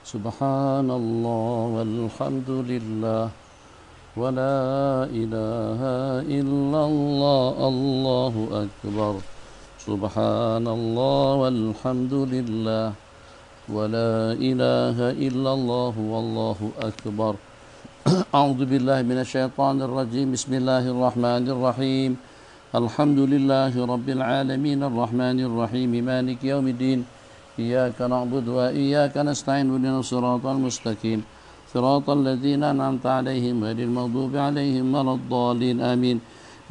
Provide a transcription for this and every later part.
Subhanallah walhamdulillah wa la ilaha illallah Allahu akbar. Subhanallah walhamdulillah wa la ilaha illallah wallahu akbar. A'udzu billahi minasyaitonir rajim. Bismillahirrahmanirrahim. Alhamdulillahi rabbil alamin arrahmanir rahim maliki yaumiddin. إياك نعبد وإياك نستعين اهدنا الصراط المستقيم صراط الذين أنعمت عليهم غير المغضوب عليهم ولا الضالين آمين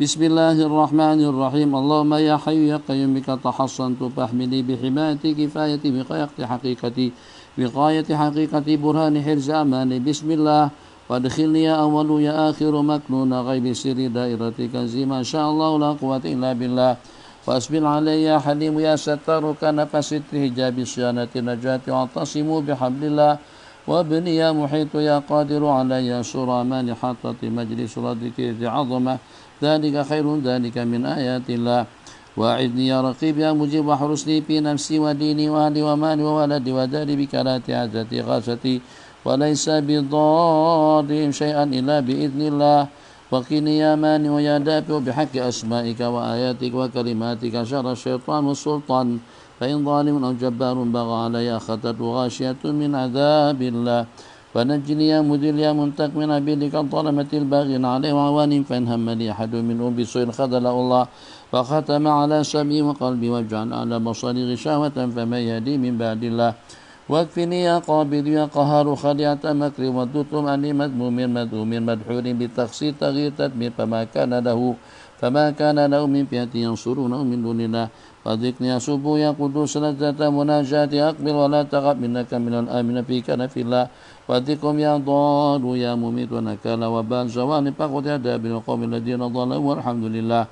بسم الله الرحمن الرحيم اللهم يا حي يا قيوم بك تحصنت فاحمني بحماية كفايتي بغاية حقيقة برهان حرز أماني بسم الله وادخلني يا أول يا آخر مكنون غيب سر دائرتك زي ما شاء الله لا قوة إلا بالله وأسبل علي يا حليم يا ستار كنف ستر حجاب صيانة نجاة واعتصموا بحبل الله وابني يا محيط يا قادر علي سرى مانحة مجلس ردك ذي عظمة ذلك خير ذلك من آيات الله واعذني يا رقيب يا مجيب واحرسني في نفسي وديني وأهلي ومالي وولدي وداري بكلات عزتي غاستي وليس بضارهم شيئا إلا بإذن الله وقني يا مانع يا دافع بحق أسمائك وآياتك وكلماتك شر الشيطان والسلطان فإن ظالم أو جبار بغى علي أخذته غاشية من عذاب الله ونجني يا مذل يا منتقم من عبيدك الظلمة الباغين عليه وعوانهم فإن هم لي أحد منهم بسوء خذله الله وختم على سمعي وقلبي واجعل على بصري غشاوة فمن يهدي من بعد الله واكفني يا قابض يا قهار خليعة مكر ودتم أني مذموم مذموم مدحور بتقصير تغيير تدمير فما كان له من فئة ينصرونه من دون الله وذكني يا سبو يا قدوس لذة مناجاة أقبل ولا تغب منك من الآمن في كنف الله وذكم يا ضال يا مميت ونكال وبال زوال فقد يدى بالقوم الذين ظلموا والحمد لله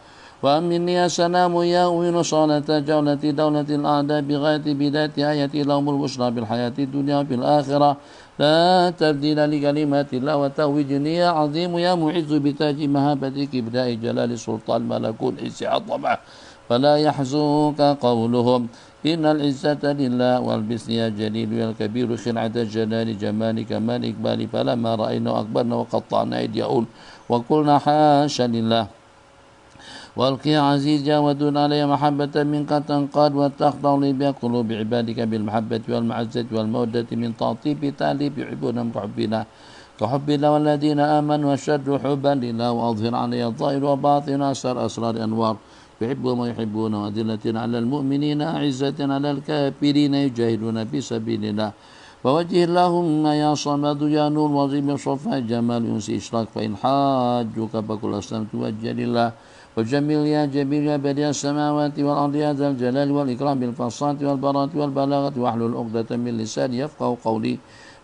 وأمني يا سلام يا أمين صالة جولة دولة الأعداء بغاية بداية آية لهم البشرى بالحياة الدنيا وفي الآخرة لا تبديل لكلمات الله وتوجني يا عظيم يا معز بتاج مهابتك إبداء جلال سلطان ملكوت حس عظمة فلا يحزنك قولهم إن العزة لله والبسني يا جليل يا الكبير خلعة جلال جمال كمال إقبال فلما رأينا أكبرنا وقطعنا أيديهم وقلنا حاشا لله والقي عزيز ودون علي محبة منك تنقاد وتخضع لي بقلوب عبادك بالمحبة والمعزة والمودة من تعطيب تعليب يحبون كحبنا والذين آمنوا وشد حبا لله وأظهر علي الظاهر وباطن أسرار أنوار يحبون ويحبون وأذلة على المؤمنين أعزة على الكافرين يجاهدون في سبيل الله ووجه اللهم يا صمد يا نور وظيم صفا جمال ينسي إشراك فإن حاجك فكل أسلمت وجه لله وجميل يا جميل يا بديع السماوات والأرض يا ذا الجلال والإكرام بالفصاحة والبراءة والبلاغة واحلل عقدة من لساني يفقه قولي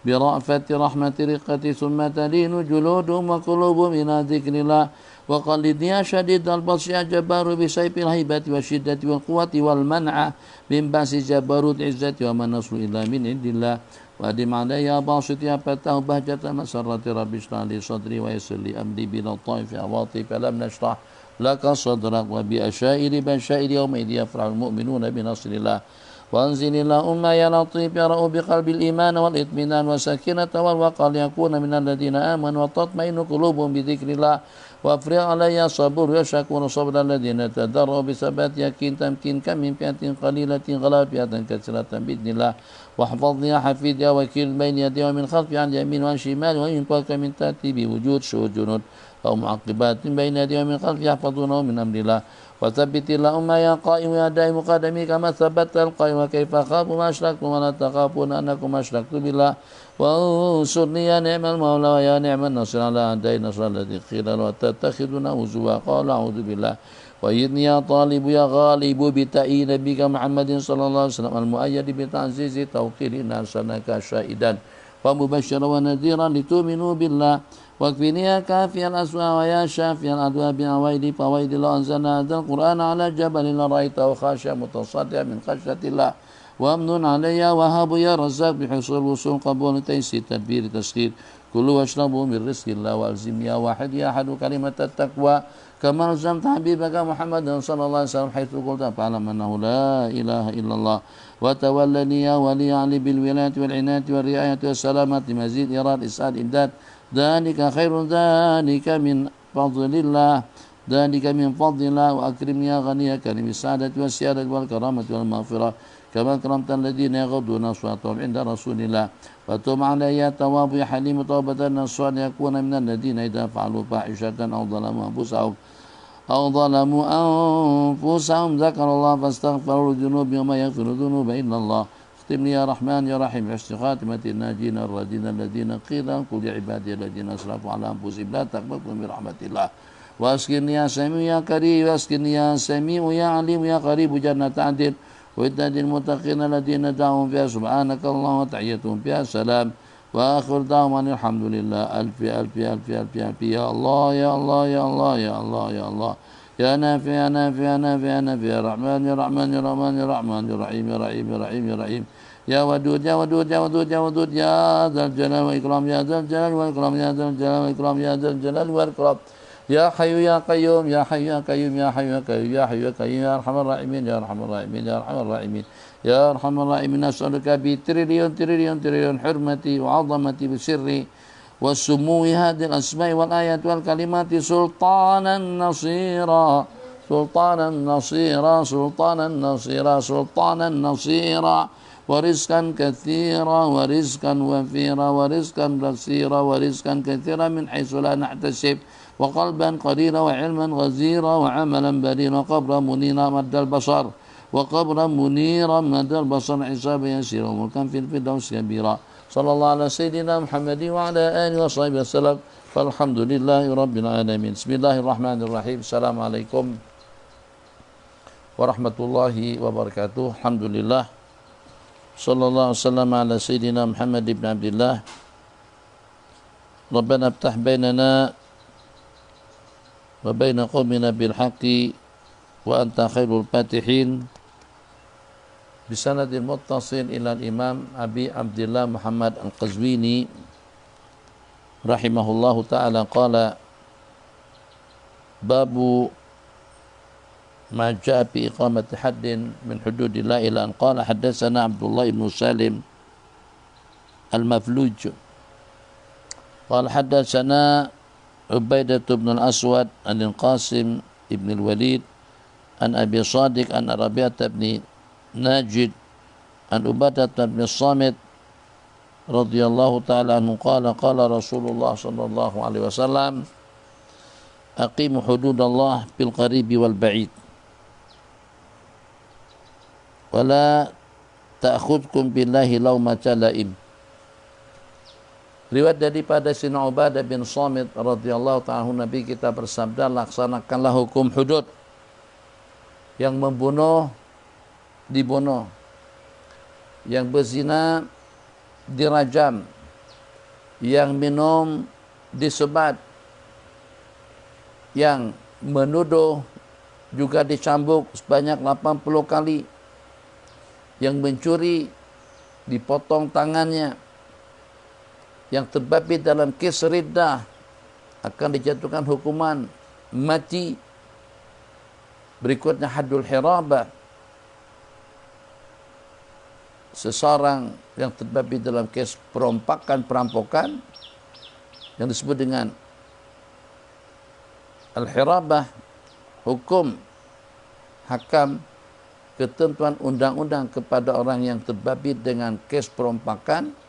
برأفة رحمة رقة ثم تلين جلودهم وقلوبهم إلى ذكر الله وقلدني يا شديد البطش يا جبار بسيف الهيبة والشدة والقوة والمنع من بأس جبروت عزة وما النصر إلا من عند الله وأدم علي يا باسط يا فتاه بهجة مسرة رب اشرح لي صدري ويسر لي أمري بلا الطائف عواطف فلم نشرح لك صدرك وبأشائر بشائر يومئذ يفرح المؤمنون بنصر الله وأنزل اللهم يا لطيف يا رؤوف بقلب الإيمان والإطمئنان والسكينة والوقار ليكون من الذين آمنوا وتطمئن قلوبهم بذكر الله وافرغ علي صبر وشكور صبر الذين تدروا بثبات يقين تمكين كم من فئة قليلة غلبت فئة كثيرة بإذن الله واحفظني يا حفيظ يا وكيل بين يدي ومن خلفي عن يمين وعن شمال ومن فوق من تحتي بوجود شهود جنود أو معقبات بين يدي ومن خلفي يحفظونه من أمر الله وثبت اللهم يا قائم يا دائم قدمي كما ثبت القائم وكيف أخاف ما أشركتم ولا تخافون أنكم أشركتم بالله وانصرني يا نعم المولى ويا نعم النصر على أعداء النصر الذي قيل له تتخذون هزوا قال أعوذ بالله وإذني يا طالب يا غالب بتأييد نبيك محمد صلى الله عليه وسلم المؤيد بتعزيز توقير ناسنك شاهدا ومبشرا ونذيرا لتؤمنوا بالله واكفني يا كافي الأسوأ ويا شافي الأدواء بأويل فويل الله أنزلنا هذا القرآن على جبل لرأيته خاشع متصدع من خشية الله وامن علي وهب يا رزاق بحصول الوصول قبول تيسير تدبير تسخير كلوا واشربوا من رزق الله والزم يا واحد يا أحد كلمة التقوى كما رزمت حبيبك محمد صلى الله عليه وسلم حيث قلت فاعلم أنه لا إله إلا الله وتولني يا ولي علي بالولاية والعناية والرعاية والسلامة مزيد إيراد إسعاد إمداد ذلك خير ذلك من فضل الله ذلك من فضل الله وأكرم يا غني كريم السعادة والسيادة والكرامة والمغفرة كما أكرمت الذين يغضون أصواتهم عند رسول الله وتب علي يا تواب يا حليم توبة نصوحا يكون من الذين إذا فعلوا فاحشة أو ظلموا أنفسهم ذكر الله فاستغفروا لذنوبهم وما يغفر الذنوب إلا الله اختم لي يا رحمن يا رحيم بحسن خاتمة الناجين الرادين الذين قيل قل يا عبادي الذين أسرفوا على أنفسهم لا تقنطوا من رحمة الله وأسكنني يا سميع يا قريب وأسكنني يا سميع يا عليم يا قريب جنة عدن وإداد المتقين الذين دعوهم فيها سبحانك اللهم وتحيتهم فيها سلام وآخر دعوانا الحمد لله ألف ألف ألف ألف ألف يا الله يا الله يا الله يا الله يا الله يا نافع يا نافع يا نافع يا نافع يا رحمن يا رحمن يا رحمن يا رحمن يا رحيم يا رحيم يا رحيم يا رحيم يا ودود يا ودود يا ودود يا ودود يا ذا الجلال والإكرام يا ذا الجلال والإكرام يا ذا الجلال والإكرام يا ذا الجلال والإكرام يا حي يا قيوم يا حي يا قيوم يا حي يا قيوم يا حي يا قيوم يا أرحم الراحمين يا أرحم الراحمين يا أرحم الراحمين يا أرحم الراحمين نسألك بتريليون تريليون تريليون حرمتي وعظمتي بسري وسمو هذه الأسماء والآيات والكلمات سلطانا نصيرا سلطانا نصيرا سلطانا نصيرا سلطانا نصيرا ورزقا كثيرا ورزقا وفيرا ورزقا بصيرا ورزقا كثيرا من حيث لا نحتسب وقلبا قريرا وعلما غزيرا وعملا بريرا وقبرا منيرا مد البصر وقبرا منيرا مد البصر حسابا يسيرا وملكا في الفردوس كبيرا صلى الله على سيدنا محمد وعلى آله وصحبه وسلم فالحمد لله رب العالمين بسم الله الرحمن الرحيم السلام عليكم ورحمة الله وبركاته الحمد لله صلى الله عليه وسلم على سيدنا محمد بن عبد الله ربنا افتح بيننا وبين قومنا بالحق وأنت خير الفاتحين بسند المتصل إلى الإمام أبي عبد الله محمد القزويني رحمه الله تعالى قال باب ما جاء في إقامة حد من حدود الله إلى أن قال حدثنا عبد الله بن سالم المفلوج قال حدثنا عبيدة بن الأسود عن القاسم بن الوليد عن أبي صادق عن ربيعة بن ناجد عن عبادة بن الصامت رضي الله تعالى عنه قال قال رسول الله صلى الله عليه وسلم أقيموا حدود الله بالقريب والبعيد ولا تأخذكم بالله لومة لائم. Riwayat daripada Sina Ubadah bin Samit radhiyallahu ta'ala Nabi kita bersabda laksanakanlah hukum hudud, yang membunuh dibunuh, yang berzina dirajam, yang minum disebat, yang menuduh juga dicambuk sebanyak 80 kali, yang mencuri dipotong tangannya, yang terbabit dalam kes riddah akan dijatuhkan hukuman mati. Berikutnya haddul hirabah, seseorang yang terbabit dalam kes perampokan yang disebut dengan al-hirabah, hukum hakam ketentuan undang-undang kepada orang yang terbabit dengan kes perompakan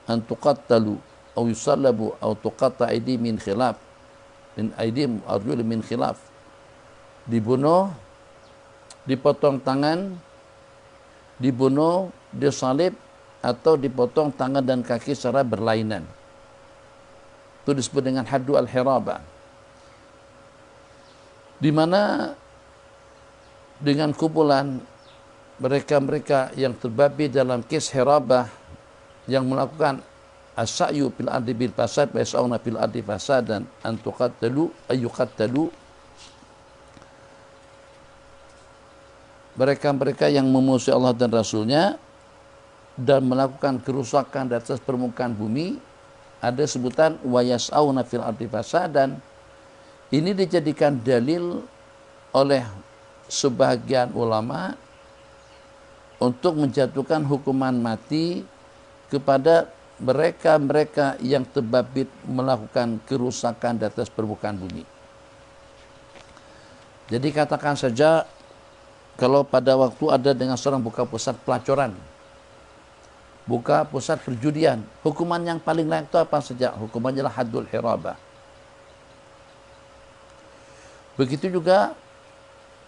an tuqattalu aw yusallabu aw tuqatta aidi min khilaf min aidim arjul min khilaf, dibunuh, dipotong tangan, dibunuh, disalib atau dipotong tangan dan kaki secara berlainan. Itu disebut dengan haddu al-hirabah, di mana dengan kumpulan mereka-mereka yang terbabit dalam kes hirabah yang melakukan as-sa'yu fil ardi bil fasad wa yas'una fil ardi fasadan an tuqattalu ayyuqattalu mereka-mereka yang memusuhi Allah dan Rasulnya dan melakukan kerusakan di atas permukaan bumi, ada sebutan wa yas'auna fil ardi fasadan. Ini dijadikan dalil oleh sebagian ulama untuk menjatuhkan hukuman mati kepada mereka-mereka yang terbabit melakukan kerusakan di atas permukaan bumi. Jadi katakan saja kalau pada waktu ada dengan seorang buka pusat pelacuran, buka pusat perjudian, hukuman yang paling layak itu apa saja? Hukumannya adalah haddul hirabah. Begitu juga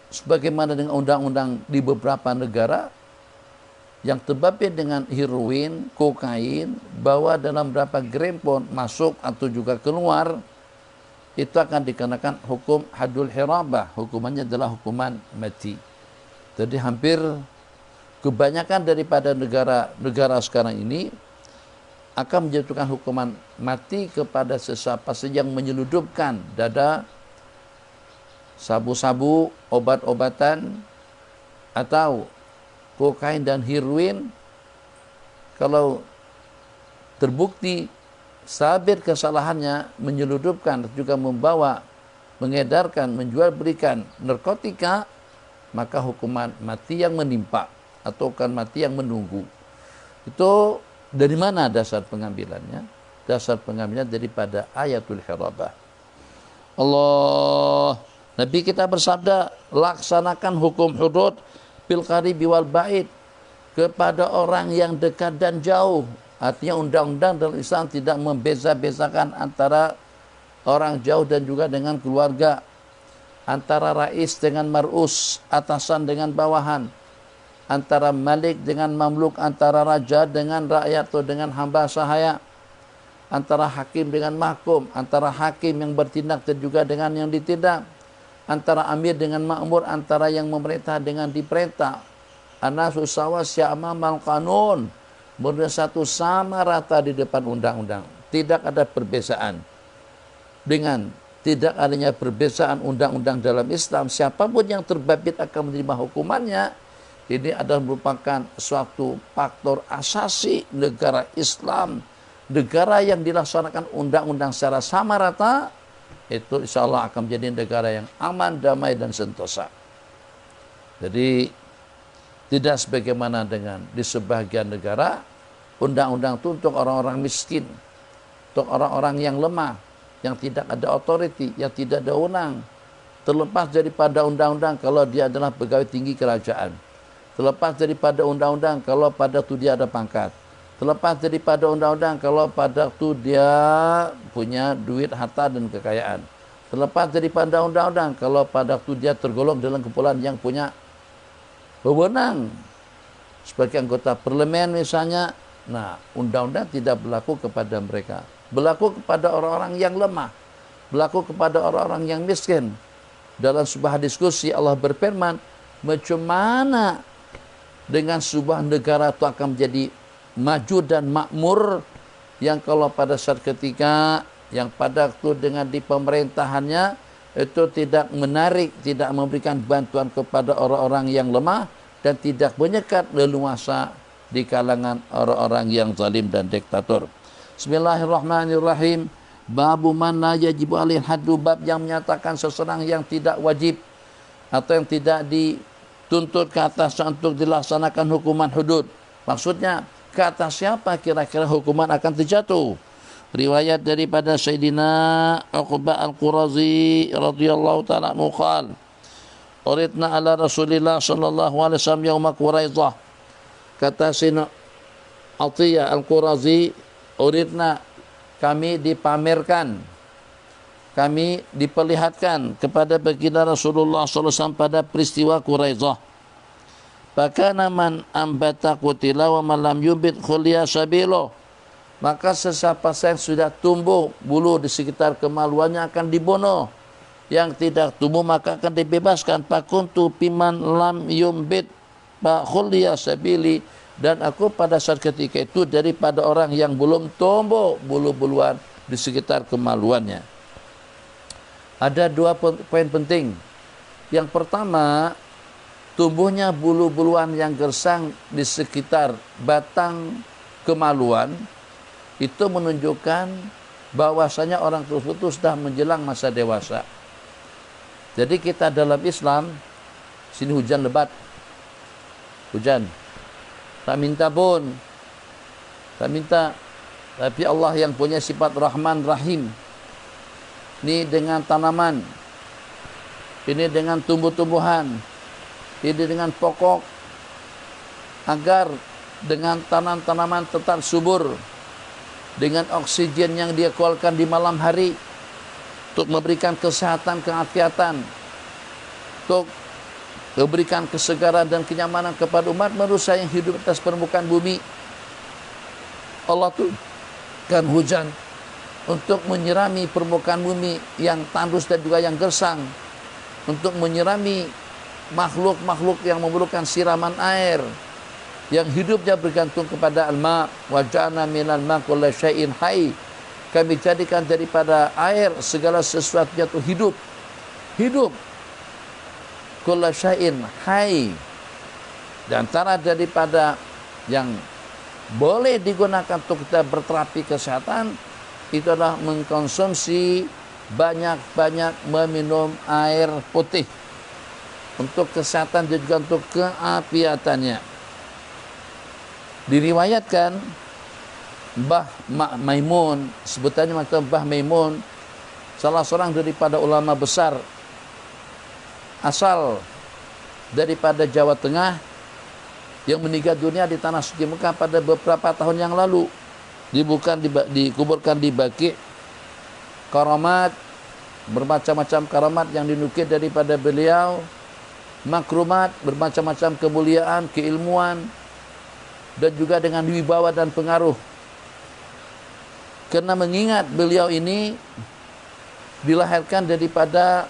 sebagaimana dengan undang-undang di beberapa negara yang terbabit dengan heroin, kokain, bawa dalam berapa grempon masuk atau juga keluar, itu akan dikenakan hukum haddul hirabah. Hukumannya adalah hukuman mati. Jadi hampir kebanyakan daripada negara-negara sekarang ini akan menjatuhkan hukuman mati kepada sesiapa saja yang menyeludupkan dada sabu-sabu, obat-obatan, atau kokain dan heroin. Kalau terbukti sabit kesalahannya menyeludupkan juga membawa, mengedarkan, menjual belikan narkotika, maka hukuman mati yang menimpa atau hukuman mati yang menunggu. Itu dari mana dasar pengambilannya? Dasar pengambilannya daripada ayatul hirabah. Nabi kita bersabda, laksanakan hukum hudud bil qaribi wal ba'id, kepada orang yang dekat dan jauh. Artinya undang-undang dalam Islam tidak membeza-bezakan antara orang jauh dan juga dengan keluarga, antara rais dengan mar'us, atasan dengan bawahan, antara malik dengan mamluk, antara raja dengan rakyat atau dengan hamba sahaya, antara hakim dengan mahkum, antara hakim yang bertindak dan juga dengan yang ditindak, antara amir dengan makmur, antara yang memerintah dengan diperintah. Anasu sawasya amamal qanun, bersatu sama rata di depan undang-undang. Tidak ada perbezaan. Dengan tidak adanya perbezaan undang-undang dalam Islam, siapapun yang terbabit akan menerima hukumannya. Ini adalah merupakan suatu faktor asasi negara Islam, negara yang dilaksanakan undang-undang secara sama rata. Itu insya Allah akan menjadi negara yang aman, damai, dan sentosa. Jadi tidak sebagaimana dengan di sebagian negara, undang-undang itu untuk orang-orang miskin, untuk orang-orang yang lemah, yang tidak ada otoriti, yang tidak ada wewenang. Terlepas daripada undang-undang kalau dia adalah pegawai tinggi kerajaan, terlepas daripada undang-undang kalau pada itu dia ada pangkat, terlepas daripada undang-undang kalau pada itu dia punya duit, harta, dan kekayaan, terlepas daripada undang-undang kalau pada itu dia tergolong dalam kumpulan yang punya wewenang sebagai anggota parlemen misalnya. Nah, undang-undang tidak berlaku kepada mereka, berlaku kepada orang-orang yang lemah, berlaku kepada orang-orang yang miskin. Dalam sebuah diskusi Allah berfirman, macam mana dengan sebuah negara itu akan menjadi maju dan makmur, yang kalau pada saat ketika yang pada waktu dengan di pemerintahannya itu tidak menarik, tidak memberikan bantuan kepada orang-orang yang lemah, dan tidak menyekat leluasa di kalangan orang-orang yang zalim dan diktator. Bismillahirrahmanirrahim. Babu man la yajibu alaihi haddu, bab yang menyatakan seseorang yang tidak wajib atau yang tidak dituntut ke atasnya untuk dilaksanakan hukuman hudud. Maksudnya, ke atas siapa kira-kira hukuman akan terjatuh? Riwayat daripada Sayyidina Uqbah Al-Qurazi radhiyallahu ta'ala anhu qala, uridna ala Rasulillah sallallahu alaihi wasallam yauma Quraidah. Kata Sayyidina Atiyah Al-Qurazi, uridna, kami dipamerkan, kami diperlihatkan kepada baginda Rasulullah sallallahu alaihi wasallam pada peristiwa Quraidah. Fakana man ambata qutila wa man lam yubit khuliya sabilo. Maka sesiapa yang sudah tumbuh bulu di sekitar kemaluannya akan dibunuh. Yang tidak tumbuh maka akan dibebaskan. Fakuntu piman lam yumbit fa khuliya sabili. Dan aku pada saat ketika itu daripada orang yang belum tumbuh bulu-buluan di sekitar kemaluannya. Ada dua poin penting. Yang pertama, tumbuhnya bulu-buluan yang gersang di sekitar batang kemaluan, itu menunjukkan bahwasanya orang tersebut sudah menjelang masa dewasa. Jadi kita dalam Islam, sini hujan lebat, hujan, tak minta pun, tak minta, tapi Allah yang punya sifat Rahman Rahim. Ini dengan tanaman, ini dengan tumbuh-tumbuhan, ini dengan pokok, agar dengan tanaman-tanaman tetap subur, dengan oksigen yang dia keluarkan di malam hari, untuk memberikan kesehatan, keafiatan, untuk memberikan kesegaran dan kenyamanan kepada umat manusia yang hidup atas permukaan bumi. Allah turunkan hujan untuk menyirami permukaan bumi yang tandus dan juga yang gersang, untuk menyirami makhluk-makhluk yang memerlukan siraman air, yang hidupnya bergantung kepada al-ma'. Wa ja'alna minal ma' kulla syai'in hayy. Kami jadikan daripada air segala sesuatu itu hidup. Hidup. Kulla syai'in hayy. Di antara daripada yang boleh digunakan untuk kita berterapi kesehatan, itu adalah mengkonsumsi banyak-banyak meminum air putih untuk kesehatan dan juga untuk keafiatannya. Diriwayatkan Mbah Maimun, sebutannya macam Mbah Maimun, salah seorang daripada ulama besar asal daripada Jawa Tengah yang meninggal dunia di tanah suci Mekah pada beberapa tahun yang lalu, dikuburkan di Baqi'. Karamat, bermacam-macam karamat yang dinukil daripada beliau, makrumat, bermacam-macam kemuliaan, keilmuan, dan juga dengan wibawa dan pengaruh. Karena mengingat beliau ini dilahirkan daripada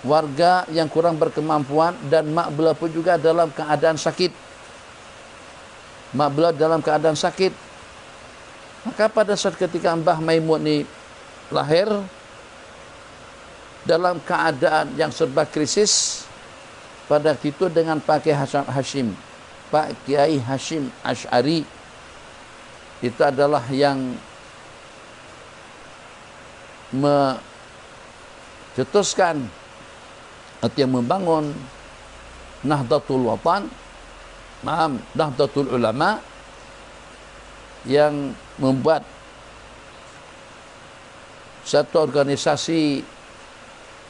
warga yang kurang berkemampuan, dan mak beliau pun juga dalam keadaan sakit. Mak beliau dalam keadaan sakit. Maka pada saat ketika Mbah Maimun ini lahir dalam keadaan yang serba krisis, pada itu dengan Pak Kiai Hashim Asy'ari, itu adalah yang mencetuskan atau yang membangun Nahdlatul Watan, Nahdlatul Ulama, yang membuat satu organisasi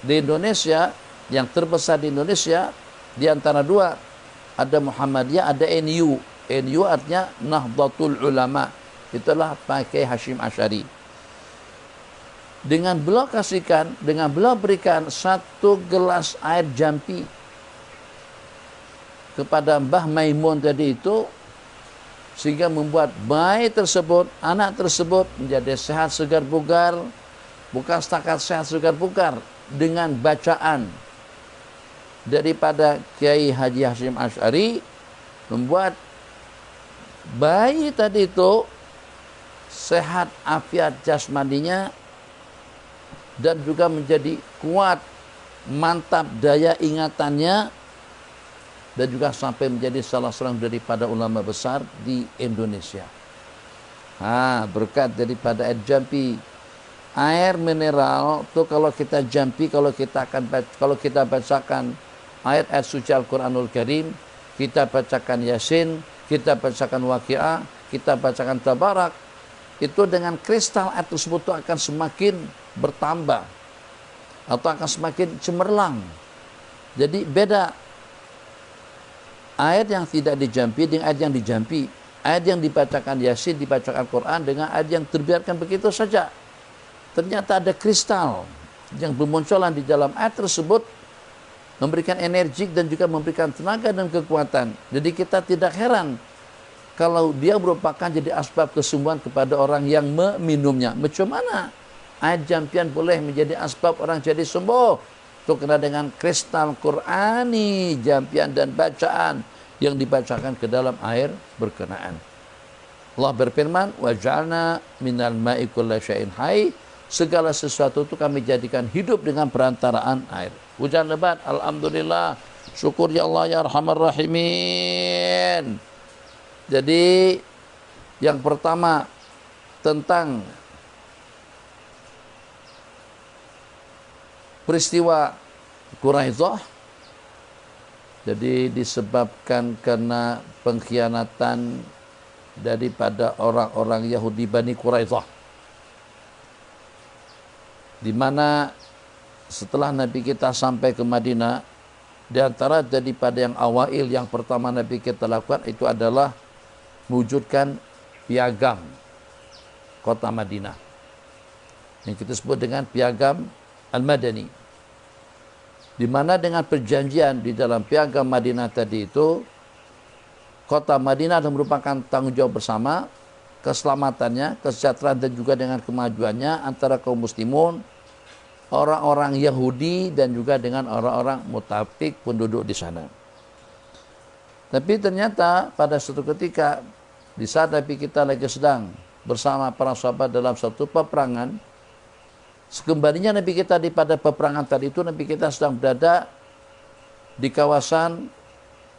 di Indonesia yang terbesar di Indonesia. Di antara dua, ada Muhammadiyah, ada NU. NU artinya Nahdlatul Ulama. Itulah Pak Kiai Hashim Asy'ari. Dengan beliau berikan satu gelas air jampi kepada Mbah Maimun tadi itu, sehingga membuat bayi tersebut, anak tersebut menjadi sehat segar bugar. Bukan setakat sehat segar bugar, dengan bacaan daripada Kiai Haji Hashim Asy'ari, membuat bayi tadi itu sehat afiat jasmaninya, dan juga menjadi kuat, mantap daya ingatannya, dan juga sampai menjadi salah seorang daripada ulama besar di Indonesia. Berkat daripada air jampi. Air mineral itu kalau kita jampi, kalau kita bacakan ayat-ayat suci Al-Quranul Karim, kita bacakan Yasin, kita bacakan Waqiah, kita bacakan Tabarak, itu dengan kristal air tersebut itu akan semakin bertambah atau akan semakin cemerlang. Jadi beda ayat yang tidak dijampi dengan ayat yang dijampi. Ayat yang dibacakan Yasin, dibacakan Quran, dengan ayat yang terbiarkan begitu saja. Ternyata ada kristal yang bermunculan di dalam ayat tersebut, memberikan energi dan juga memberikan tenaga dan kekuatan. Jadi kita tidak heran kalau dia merupakan jadi asbab kesembuhan kepada orang yang meminumnya. Macam mana air jampian boleh menjadi asbab orang jadi sembuh? Itu kena dengan kristal Qur'ani, jampian dan bacaan yang dibacakan ke dalam air berkenaan. Allah berfirman, wa ja'alna minal ma'i kulla syai'in hayy. Segala sesuatu itu kami jadikan hidup dengan perantaraan air. Hujan lebat, alhamdulillah. Syukur ya Allah ya Arhamar Rahimin. Jadi yang pertama tentang peristiwa Quraidah, jadi disebabkan karena pengkhianatan daripada orang-orang Yahudi Bani Quraidah, di mana setelah Nabi kita sampai ke Madinah, di antara daripada yang awail yang pertama Nabi kita lakukan itu adalah mewujudkan piagam kota Madinah yang kita sebut dengan piagam Al-Madani, di mana dengan perjanjian di dalam piagam Madinah tadi itu, kota Madinah adalah merupakan tanggung jawab bersama keselamatannya, kesejahteraan dan juga dengan kemajuannya antara kaum muslimun, orang-orang Yahudi dan juga dengan orang-orang mutafik penduduk di sana. Tapi ternyata pada suatu ketika di saat Nabi kita lagi sedang bersama para sahabat dalam satu peperangan, sekembalinya Nabi kita pada peperangan tadi itu, Nabi kita sedang berada di kawasan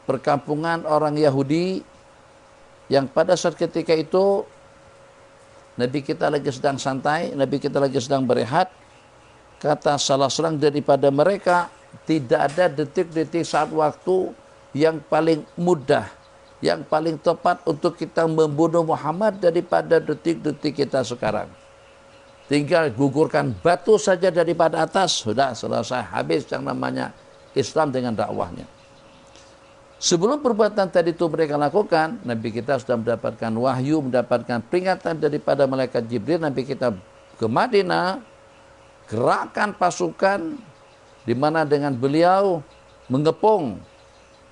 perkampungan orang Yahudi yang pada saat ketika itu Nabi kita lagi sedang santai, Nabi kita lagi sedang berehat. Kata salah seorang daripada mereka, tidak ada detik-detik saat waktu yang paling mudah, yang paling tepat untuk kita membunuh Muhammad daripada detik-detik kita sekarang. Tinggal gugurkan batu saja daripada atas, sudah selesai, habis yang namanya Islam dengan dakwahnya. Sebelum perbuatan tadi itu mereka lakukan, Nabi kita sudah mendapatkan wahyu, mendapatkan peringatan daripada malaikat Jibril. Nabi kita ke Madinah, gerakan pasukan, di mana dengan beliau mengepung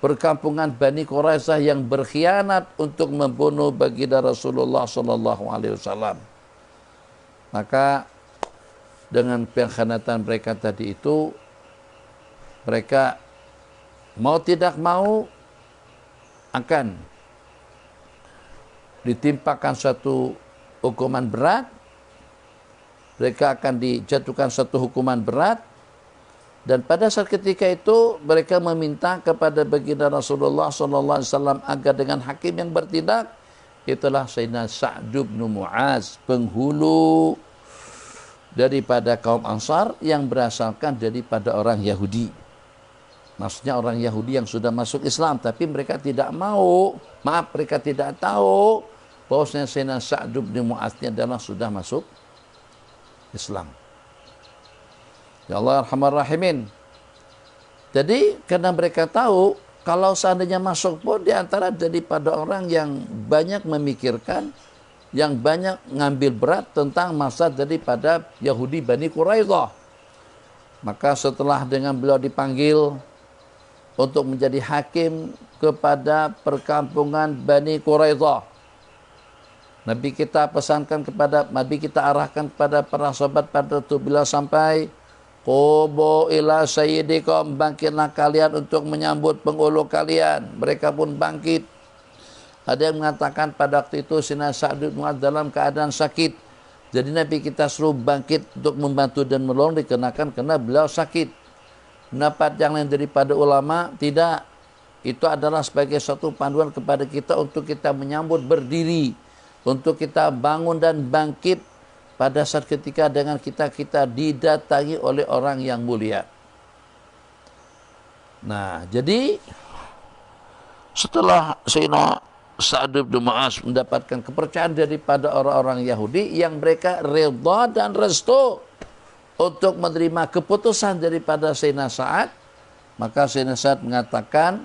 perkampungan Bani Quraisyah yang berkhianat untuk membunuh baginda Rasulullah SAW. Maka dengan pengkhianatan mereka tadi itu, mereka mau tidak mau akan ditimpakan suatu hukuman berat. Mereka akan dijatuhkan satu hukuman berat. Dan pada saat ketika itu mereka meminta kepada baginda Rasulullah SAW agar dengan hakim yang bertindak. Itulah Sayyidina Sa'd bin Mu'az, penghulu daripada kaum Ansar yang berasalkan daripada orang Yahudi. Maksudnya orang Yahudi yang sudah masuk Islam, tapi mereka tidak mau, mereka tidak tahu bahwa Sayyidina Sa'd bin Mu'az adalah sudah masuk Islam. Ya Allah Arhamar Rahimin. Jadi karena mereka tahu kalau seandainya masuk pun di antara daripada orang yang banyak memikirkan, yang banyak ngambil berat tentang masa daripada Yahudi Bani Quraidah. Maka setelah dengan beliau dipanggil untuk menjadi hakim kepada perkampungan Bani Quraidah, Nabi kita pesankan kepada, Nabi kita arahkan kepada para sahabat pada itu bila sampai, Qubu ila sayyidikum, bangkitlah kalian untuk menyambut penghulu kalian. Mereka pun bangkit. Ada yang mengatakan pada waktu itu Sayyidina Sa'd bin Mu'adz dalam keadaan sakit. Jadi Nabi kita suruh bangkit untuk membantu dan menolong dikenakan karena beliau sakit. Pendapat yang lain daripada ulama, tidak. Itu adalah sebagai satu panduan kepada kita untuk kita menyambut berdiri, untuk kita bangun dan bangkit pada saat ketika dengan kita didatangi oleh orang yang mulia. Nah, jadi setelah Sayyidina Sa'd bin Mu'adz mendapatkan kepercayaan daripada orang-orang Yahudi yang mereka redha dan restu untuk menerima keputusan daripada Sayyidina Sa'ad, maka Sayyidina Sa'ad mengatakan,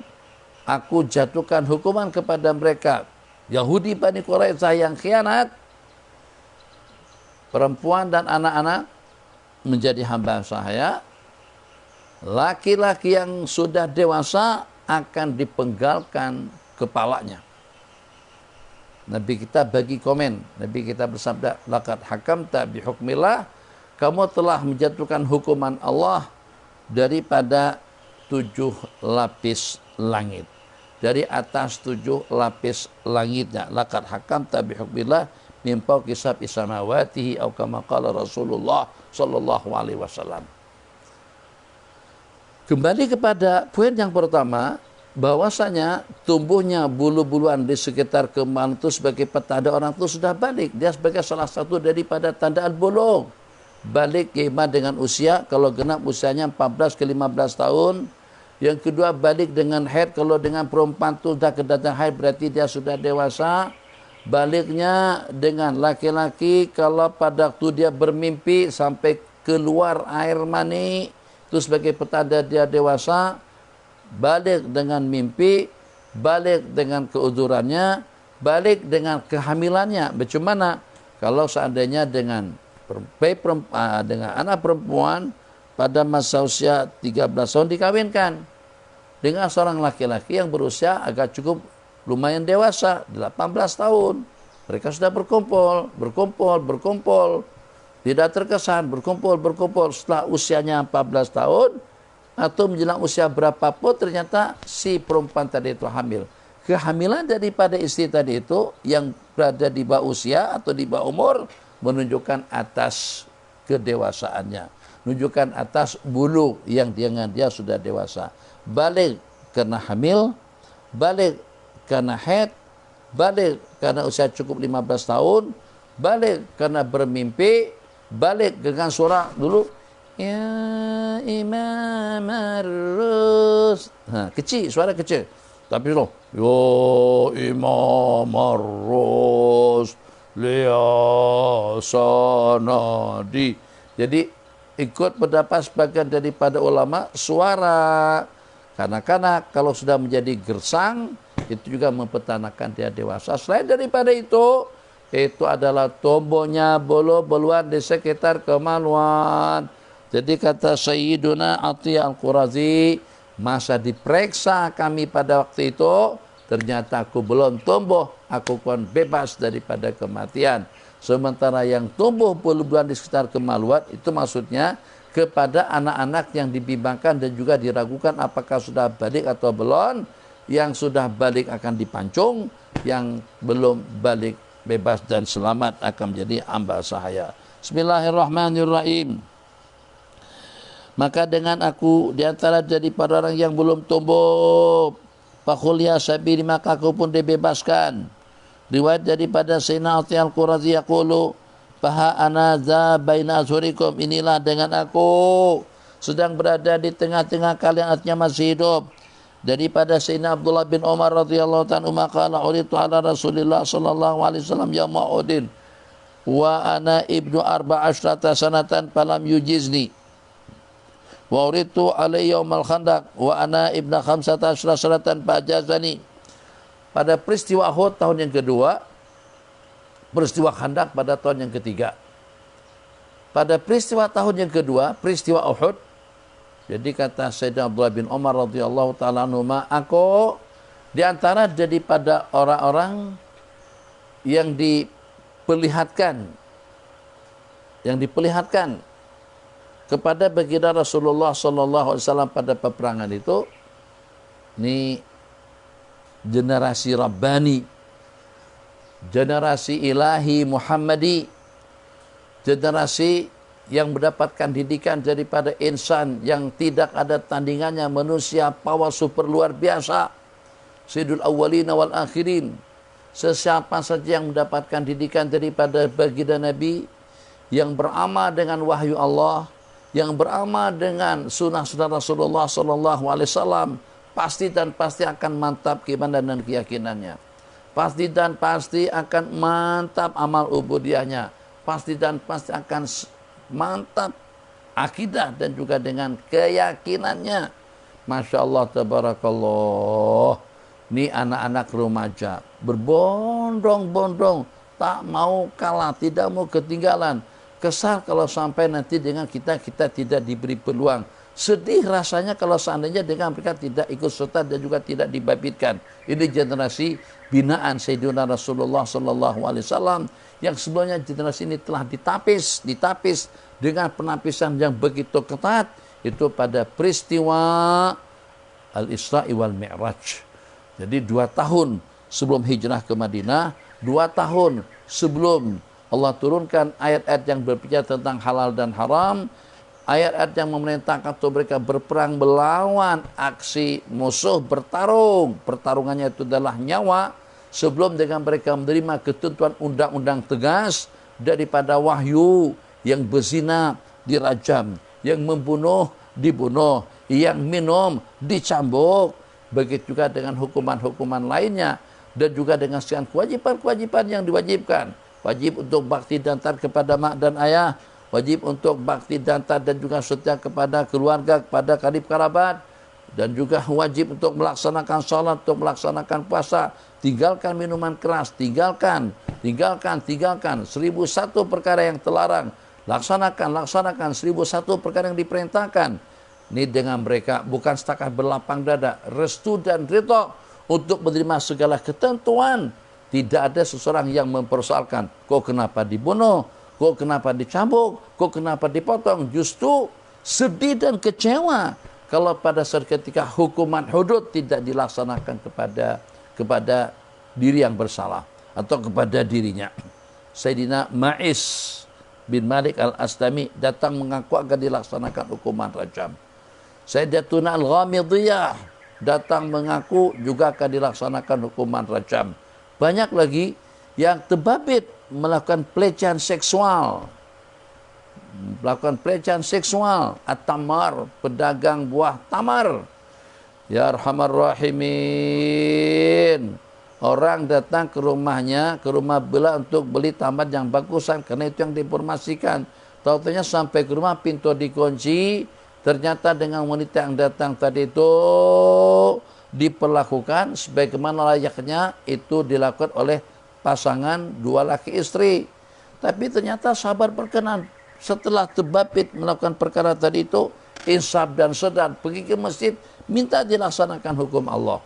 aku jatuhkan hukuman kepada mereka Yahudi Bani Quraisyah yang khianat, perempuan dan anak-anak menjadi hamba saya, laki-laki yang sudah dewasa akan dipenggalkan kepalanya. Nabi kita bagi komen, Nabi kita bersabda, laqad hakamta bihukmillah, kamu telah menjatuhkan hukuman Allah daripada 7 lapis langit, dari atas 7 lapis langitnya. Laqad hakamta bihukmillah min fawqi sab'i samawatihi aw kama qala Rasulullah sallallahu alaihi wasallam. Kembali kepada poin yang pertama, bahwasanya tumbuhnya bulu-buluan di sekitar kemaluan itu sebagai petanda orang itu sudah balik. Dia sebagai salah satu daripada tanda al-bulugh. Balik iman dengan usia, kalau genap usianya 14 ke 15 tahun. Yang kedua, balik dengan haid. Kalau dengan perempuan itu sudah kedatangan haid, berarti dia sudah dewasa. Baliknya dengan laki-laki, kalau pada waktu dia bermimpi sampai keluar air mani, itu sebagai petanda dia dewasa. Balik dengan mimpi, balik dengan keuzurannya, balik dengan kehamilannya. Bagaimana kalau seandainya dengan anak perempuan pada masa usia 13 tahun dikawinkan dengan seorang laki-laki yang berusia agak cukup lumayan dewasa, 18 tahun. Mereka sudah berkumpul, tidak terkesan, berkumpul. Setelah usianya 14 tahun, atau menjelang usia berapapun, ternyata si perempuan tadi itu hamil. Kehamilan daripada istri tadi itu yang berada di bawah usia atau di bawah umur, menunjukkan atas kedewasaannya, menunjukkan atas bulu yang dia sudah dewasa. Balik karena hamil, balik karena haid, balik karena usia cukup 15 tahun, balik karena bermimpi, balik dengan suara dulu, ya Imam Ar-Rus. Kecil, suara kecil. Tapi loh, ya Imam Ar-Rus liya sanadi. Jadi ikut pendapat sebagian daripada ulama, suara kanak-kanak kalau sudah menjadi gersang itu juga mempertanakan dia dewasa. Selain daripada itu adalah tumbuhnya bulu-buluan di sekitar kemaluan. Jadi kata Sayyiduna Atiyah Al-Qurazi, masa diperiksa kami pada waktu itu, ternyata aku belum tumbuh, aku pun bebas daripada kematian. Sementara yang tumbuh bulu-buluan di sekitar kemaluan, itu maksudnya kepada anak-anak yang dibimbangkan dan juga diragukan apakah sudah balik atau belum. Yang sudah balik akan dipancung, yang belum balik bebas dan selamat akan menjadi hamba sahaya. Bismillahirrahmanirrahim. Maka dengan aku diantara daripada orang yang belum tumbuh, fakhulya sabili, maka aku pun dibebaskan. Riwayat daripada Sayyidina Atiyah Al-Qurazi yaqulu, faha ana za baina azhurikum, inilah dengan aku sedang berada di tengah-tengah kalian, artinya masih hidup. Daripada Sayyidina Abdullah bin Umar radhiyallahu ta'ala qala uritu ala Rasulillah sallallahu alaihi wasallam yauma Uhud wa ana ibnu 14 sanatan falam yujizni wa uritu alaihi yaumal khandaq wa ana ibnu 15 sanatan fajazani. Pada peristiwa Uhud tahun yang kedua, peristiwa Khandaq pada tahun yang ketiga. Pada peristiwa tahun yang kedua, peristiwa Uhud, jadi kata Sayyidina Abdullah bin Umar radhiyallahu ta'ala anhuma, aku diantara daripada orang-orang yang diperlihatkan kepada baginda Rasulullah sallallahu alaihi wasallam pada peperangan itu, ini generasi Rabbani, generasi ilahi Muhammadi, generasi yang mendapatkan didikan daripada insan yang tidak ada tandingannya, manusia power super luar biasa, Sayyidul Awwalin wal Akhirin. Sesiapa saja yang mendapatkan didikan daripada baginda Nabi, yang beramal dengan wahyu Allah, yang beramal dengan sunnah-sunnah Rasulullah sallallahu alaihi wasallam, pasti dan pasti akan mantap keimanan dan keyakinannya. Pasti dan pasti akan mantap amal ubudiyahnya. Pasti dan pasti akan mantap akidah dan juga dengan keyakinannya. Masya Allah, tabarakallah. Ini anak-anak remaja berbondong-bondong, tak mau kalah, tidak mau ketinggalan. Kesal kalau sampai nanti dengan kita tidak diberi peluang. Sedih rasanya kalau seandainya dengan mereka tidak ikut serta dan juga tidak dibabitkan. Ini generasi binaan Sayyidina Rasulullah sallallahu alaihi wasallam yang sebelumnya generasi ini telah ditapis dengan penapisan yang begitu ketat, itu pada peristiwa Al-Isra wal Mi'raj. Jadi 2 tahun sebelum hijrah ke Madinah, 2 tahun sebelum Allah turunkan ayat-ayat yang berbicara tentang halal dan haram, ayat-ayat yang memerintahkan untuk mereka berperang melawan aksi musuh bertarung. Pertarungannya itu adalah nyawa. Sebelum dengan mereka menerima ketentuan undang-undang tegas daripada wahyu, yang berzina dirajam, yang membunuh dibunuh, yang minum dicambuk. Begitu juga dengan hukuman-hukuman lainnya, dan juga dengan sekian kewajiban-kewajiban yang diwajibkan. Wajib untuk bakti dan taat kepada mak dan ayah, wajib untuk bakti dan taat dan juga setia kepada keluarga, kepada karib kerabat, dan juga wajib untuk melaksanakan salat, untuk melaksanakan puasa, tinggalkan minuman keras, tinggalkan 1001 perkara yang terlarang, laksanakan 1001 perkara yang diperintahkan. Ini dengan mereka bukan setakat berlapang dada, restu dan ridha untuk menerima segala ketentuan. Tidak ada seseorang yang mempersoalkan, kok kenapa dibunuh, kok kenapa dicambuk, kok kenapa dipotong. Justru sedih dan kecewa kalau pada saat ketika hukuman hudud tidak dilaksanakan kepada diri yang bersalah atau kepada dirinya. Sayyidina Ma'is bin Malik al-Aslami datang mengaku agar dilaksanakan hukuman rajam. Sayyidatuna Al-Ghamidiyah datang mengaku juga akan dilaksanakan hukuman rajam. Banyak lagi yang terbabit melakukan pelecehan seksual. At-tamar, pedagang buah tamar. Ya Arhamar Rahimin. Orang datang ke rumahnya, ke rumah bela untuk beli tamar yang bagusan, karena itu yang diinformasikan. Tahu-tahunya sampai ke rumah pintu dikunci, ternyata dengan wanita yang datang tadi itu diperlakukan sebagaimana layaknya itu dilakukan oleh pasangan dua laki istri. Tapi ternyata sahabat berkenan. Setelah terbabit melakukan perkara tadi itu, insaf dan sedar, pergi ke masjid, minta dilaksanakan hukum Allah.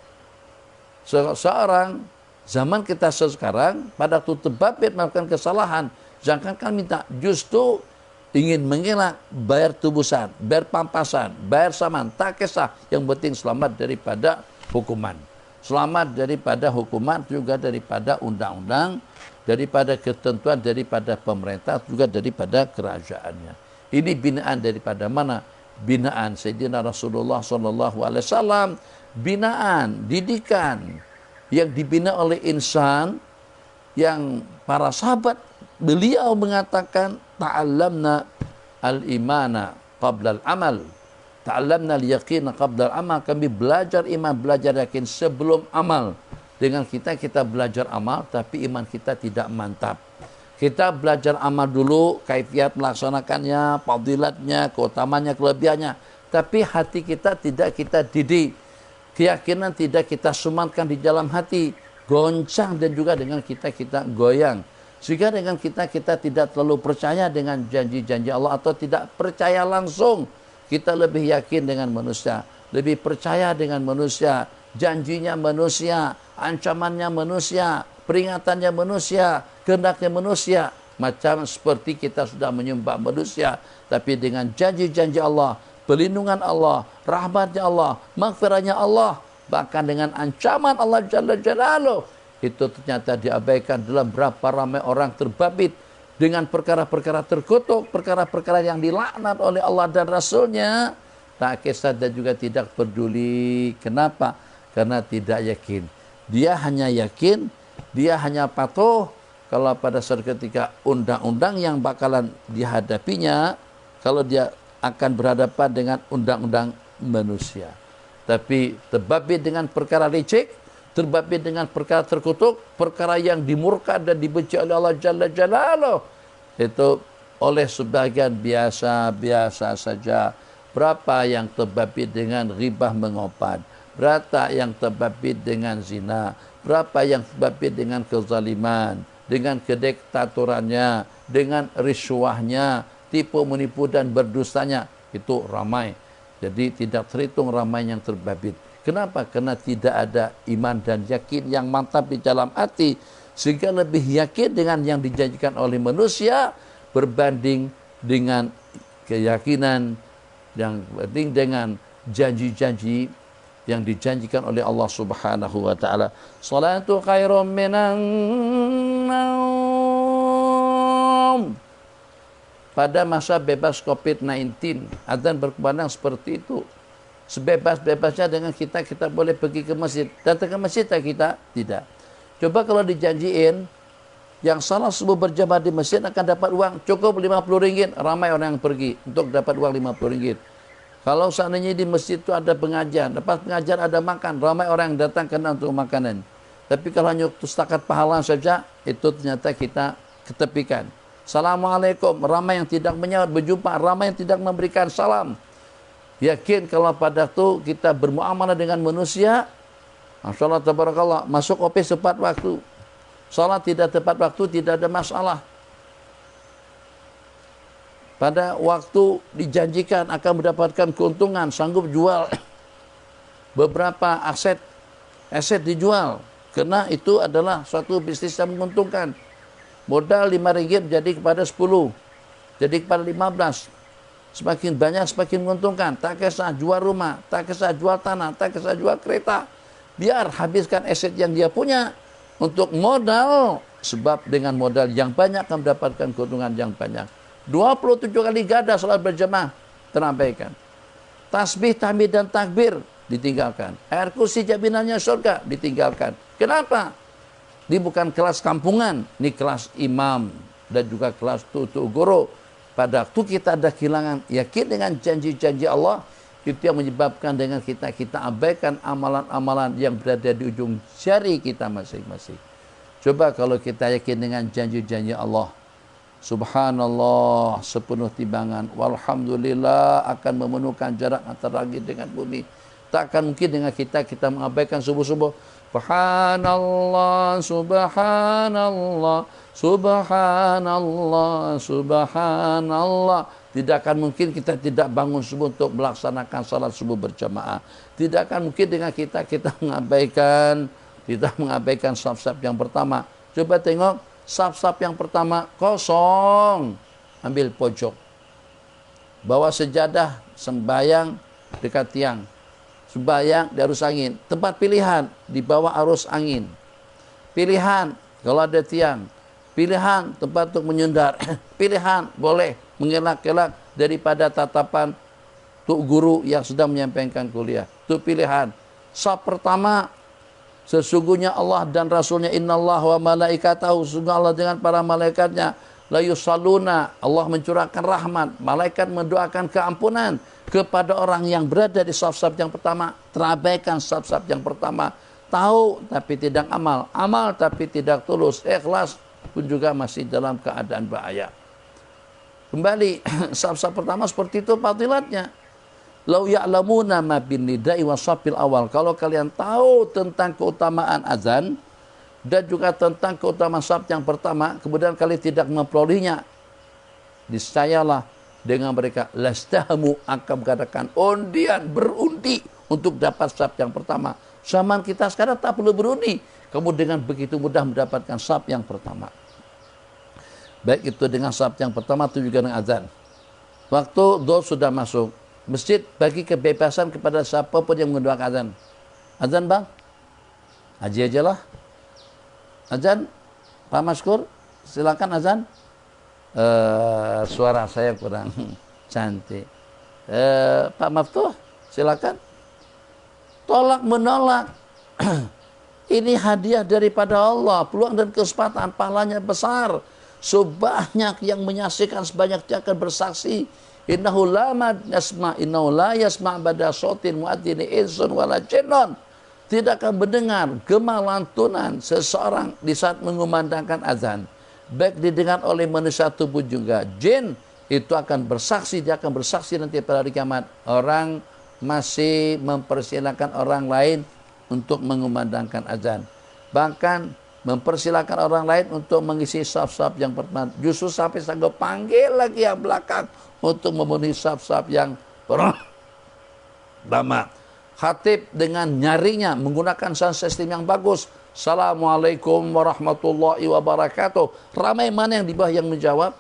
Seorang zaman kita sekarang, pada waktu terbabit melakukan kesalahan, jangankan minta, justru ingin mengelak, bayar tubusan, bayar pampasan, bayar saman, tak kisah. Yang penting selamat daripada hukuman. Selamat daripada hukuman, juga daripada undang-undang, daripada ketentuan, daripada pemerintah, juga daripada kerajaannya. Ini binaan daripada mana? Binaan Sayyidina Rasulullah SAW. Binaan, didikan yang dibina oleh insan, yang para sahabat, beliau mengatakan, ta'allamna al-imana qabla al-amal, ta'allamna al-yaqina qabla al-amal. Kami belajar iman, belajar yakin sebelum amal. Dengan kita belajar amal, tapi iman kita tidak mantap. Kita belajar amal dulu, kaifiat melaksanakannya, fadilatnya, keutamanya, kelebihannya. Tapi hati kita tidak kita didik. Keyakinan tidak kita sematkan di dalam hati. Goncang dan juga dengan kita goyang. Sehingga dengan kita tidak terlalu percaya dengan janji-janji Allah, atau tidak percaya langsung. Kita lebih yakin dengan manusia, lebih percaya dengan manusia, janjinya manusia, ancamannya manusia, peringatannya manusia, kehendaknya manusia. Macam seperti kita sudah menyembah manusia, tapi dengan janji-janji Allah, perlindungan Allah, rahmatnya Allah, maghfirahnya Allah, bahkan dengan ancaman Allah Jalla Jalaluh, itu ternyata diabaikan. Dalam berapa ramai orang terbabit dengan perkara-perkara terkutuk, perkara-perkara yang dilaknat oleh Allah dan Rasulnya, tak kisah dan juga tidak peduli. Kenapa? Karena tidak yakin. Dia hanya yakin, dia hanya patuh kalau pada saat ketika undang-undang yang bakalan dihadapinya, kalau dia akan berhadapan dengan undang-undang manusia. Tapi terbabit dengan perkara licik, terbabit dengan perkara terkutuk, perkara yang dimurka dan dibenci oleh Allah Jalla Jalaluh, itu oleh sebagian biasa-biasa saja. Berapa yang terbabit dengan ghibah mengopat, berapa yang terbabit dengan zina, berapa yang terbabit dengan kezaliman, dengan kediktatorannya, dengan riswahnya, tipu menipu dan berdustanya, itu ramai. Jadi tidak terhitung ramai yang terbabit. Kenapa? Karena tidak ada iman dan yakin yang mantap di dalam hati, sehingga lebih yakin dengan yang dijanjikan oleh manusia berbanding dengan keyakinan yang berbanding dengan janji-janji yang dijanjikan oleh Allah Subhanahu wa taala. Salatu khairum minan naum. pada masa bebas COVID-19, azan berkumandang seperti itu. Sebebas-bebasnya dengan kita boleh pergi ke masjid. Datang ke masjid tak kita? Tidak. Coba kalau dijanjiin, yang salat subuh berjamaah di masjid akan dapat uang cukup RM50. Ramai orang yang pergi untuk dapat uang RM50. Kalau seandainya di masjid itu ada pengajian, lepas pengajian ada makan, ramai orang yang datang karena untuk makanan. Tapi kalau hanya untuk setakat pahala saja, itu ternyata kita ketepikan. Assalamualaikum, ramai yang tidak menyahut, berjumpa, ramai yang tidak memberikan salam. Yakin kalau pada itu kita bermuamalah dengan manusia, Masya Allah, tabarakallah, masuk office tepat waktu. Salat tidak tepat waktu, tidak ada masalah. Pada waktu dijanjikan akan mendapatkan keuntungan, sanggup jual beberapa aset dijual. Karena itu adalah suatu bisnis yang menguntungkan. Modal RM5 jadi kepada 10, jadi kepada 15. Semakin banyak semakin menguntungkan. Tak kisah jual rumah, tak kisah jual tanah, tak kisah jual kereta. Biar habiskan aset yang dia punya untuk modal. Sebab dengan modal yang banyak akan mendapatkan keuntungan yang banyak. 27 kali gada salat berjamaah terabaikan. Tasbih, tahmid dan takbir ditinggalkan. Air kursi jaminannya surga ditinggalkan. Kenapa? Ini bukan kelas kampungan, ini kelas imam dan juga kelas tutu guru. Pada waktu kita ada kehilangan yakin dengan janji-janji Allah, itu yang menyebabkan dengan kita abaikan amalan-amalan yang berada di ujung jari kita masing-masing. Coba kalau kita yakin dengan janji-janji Allah, subhanallah sepenuh timbangan, walhamdulillah akan memenuhkan jarak antara langit dengan bumi. Takkan mungkin dengan kita mengabaikan subuh-subuh. Subhanallah, subhanallah, subhanallah, subhanallah. Tidak akan mungkin kita tidak bangun subuh untuk melaksanakan salat subuh berjamaah. Tidak akan mungkin dengan kita mengabaikan saf-saf yang pertama. Coba tengok saf-saf yang pertama kosong. Ambil pojok. Bawa sejadah, sembayang dekat tiang. Sembayang di arus angin. Tempat pilihan di bawah arus angin. Pilihan kalau ada tiang. Pilihan tempat untuk menyundar. Pilihan boleh mengelak-elak daripada tatapan tuk guru yang sedang menyampaikan kuliah. Itu pilihan. Saf pertama, sesungguhnya Allah dan Rasulnya, innallaha wa malaikatahu, sesungguhnya Allah dengan para malaikatnya, la yusalluna, Allah mencurahkan rahmat, malaikat mendoakan keampunan kepada orang yang berada di saf-saf yang pertama. Terabaikan saf-saf yang pertama. Tahu tapi tidak amal, amal tapi tidak tulus, ikhlas pun juga masih dalam keadaan bahaya. Kembali, saf-saf pertama seperti itu fadilatnya. Lau ya'lamuna ma bin nida'i wa safil awal. Kalau kalian tahu tentang keutamaan azan dan juga tentang keutamaan saf yang pertama, kemudian kalian tidak memperolehinya, niscayalah dengan mereka lastahamu akan mengadakan undian, berundi untuk dapat saf yang pertama. Zaman kita sekarang tak perlu berundi, kamu dengan begitu mudah mendapatkan saf yang pertama. Baik itu dengan saf yang pertama itu juga dengan azan. Waktu dhuhr sudah masuk, masjid bagi kebebasan kepada siapapun yang mendoakan azan. Azan bang? Haji aja lah. Azan? Pak Maskur, silakan azan. Suara saya kurang cantik. Pak Maftuh, silakan. Tolak menolak. Ini hadiah daripada Allah. Peluang dan kesempatan, pahalanya besar. Sebanyak yang menyaksikan, sebanyak yang akan bersaksi. Innahu la yasma' bada sautin mu'adzini insun wala jinnon. Tidak akan mendengar gema lantunan seseorang di saat mengumandangkan azan. Baik didengar oleh manusia tubuh juga jin, itu akan bersaksi, dia akan bersaksi nanti pada hari kiamat. Orang masih mempersilakan orang lain untuk mengumandangkan azan. Bahkan mempersilakan orang lain untuk mengisi saf-saf yang pertama. Justru sampai sanggup panggil lagi yang belakang untuk memenuhi saf-saf yang pertama. Khatib dengan nyarinya menggunakan sound system yang bagus. Assalamualaikum warahmatullahi wabarakatuh. Ramai mana yang di bawah yang menjawab?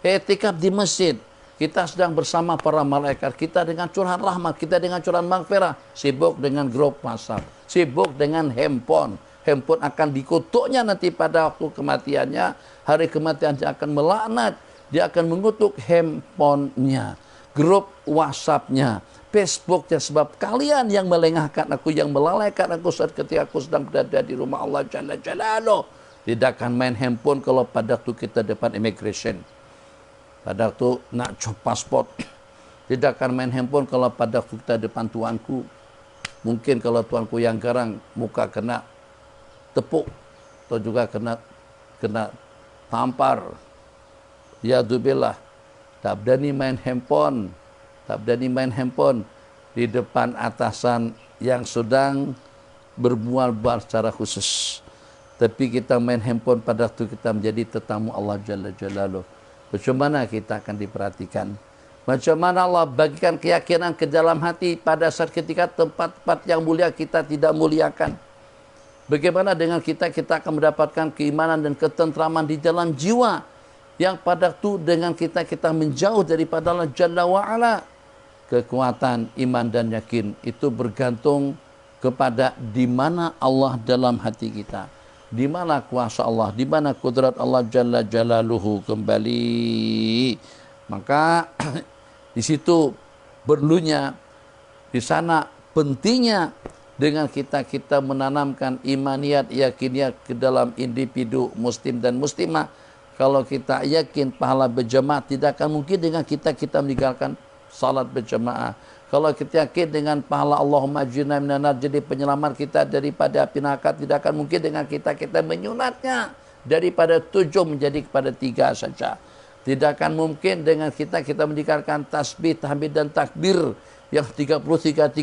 Etikaf di masjid. Kita sedang bersama para malaikat. Kita dengan curahan rahmat. Kita dengan curahan maghfirah. Sibuk dengan grup WhatsApp. Sibuk dengan handphone. Handphone akan dikutuknya nanti pada waktu kematiannya. Hari kematiannya akan melaknat. dia akan mengutuk handphonenya, grup WhatsApp-nya, Facebook-nya, sebab kalian yang melengahkan aku, yang melalaikan aku saat ketika aku sedang berada di rumah Allah Jalla Jalaluh. Tidak akan main handphone kalau pada waktu kita depan immigration, pada waktu nak cop pasport. Tidak akan main handphone kalau pada waktu kita depan tuanku. Mungkin kalau tuanku yang garang, muka kena tepuk atau juga kena tampar. Ya Zubillah, tak berani main handphone, tak berani main handphone di depan atasan yang sedang berbual-bual secara khusus. Tapi kita main handphone pada waktu kita menjadi tetamu Allah Jalla Jalaluh. Bagaimana kita akan diperhatikan? Macam mana Allah bagikan keyakinan ke dalam hati pada saat ketika tempat-tempat yang mulia kita tidak muliakan? Bagaimana dengan kita akan mendapatkan keimanan dan ketentraman di dalam jiwa, yang pada waktu dengan kita menjauh daripada Allah Jalla wa'ala. Kekuatan iman dan yakin itu bergantung kepada di mana Allah dalam hati kita, di mana kuasa Allah, di mana kudrat Allah Jalla Jalaluhu kembali. Maka di situ perlunya, di sana pentingnya dengan kita menanamkan imaniyat, yakiniyat ke dalam individu muslim dan muslimah. Kalau kita yakin pahala berjamaah, tidak akan mungkin dengan kita meninggalkan salat berjamaah. Kalau kita yakin dengan pahala Allahumma ajirna minan nar, jadi penyelamat kita daripada api neraka, tidak akan mungkin dengan kita menyunatnya daripada 7 menjadi kepada 3 saja. Tidak akan mungkin dengan kita meninggalkan tasbih, tahmid dan takbir yang 33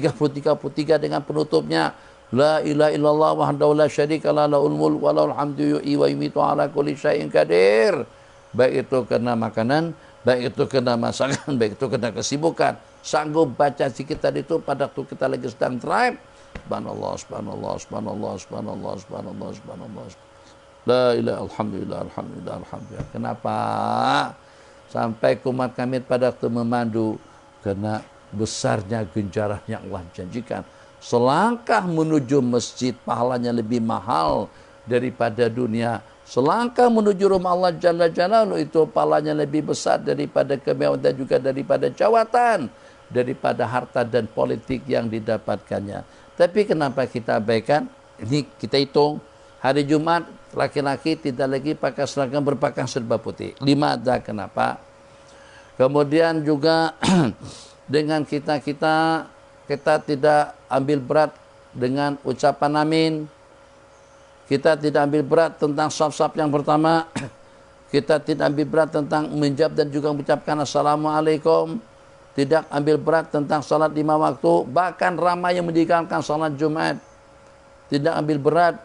dengan penutupnya la ilaha illallah wahdahu la syarika lah lahul mulk wa lahul hamdu yuhyi wa yumiitu ala kulli syai'in qadir. Baik itu karena makanan, baik itu karena masakan, baik itu karena kesibukan, sanggup baca zikir itu pada waktu kita lagi sedang drive. Subhanallah, subhanallah, subhanallah, subhanallah, subhanallah, subhanallah. La ilaha alhamdulillah, alhamdulillah, alhamdulillah. Kenapa? Sampai kumat kami pada waktu memandu, karena besarnya ganjaran yang Allah janjikan. Selangkah menuju masjid pahalanya lebih mahal daripada dunia. Selangkah menuju rumah Allah Jalla Jalaluh itu pahalanya lebih besar daripada kemewahan dan juga daripada jawatan, daripada harta dan politik yang didapatkannya. Tapi kenapa kita abaikan? Ini kita hitung. Hari Jumat laki-laki tidak lagi pakai seragam berpakaian serba putih. 5 ada kenapa? Kemudian juga dengan kita tidak ambil berat dengan ucapan amin. Kita tidak ambil berat tentang saf-saf yang pertama. Kita tidak ambil berat tentang menjawab dan juga mengucapkan assalamualaikum. Tidak ambil berat tentang salat 5 waktu. Bahkan ramai yang meninggalkan salat Jumat. Tidak ambil berat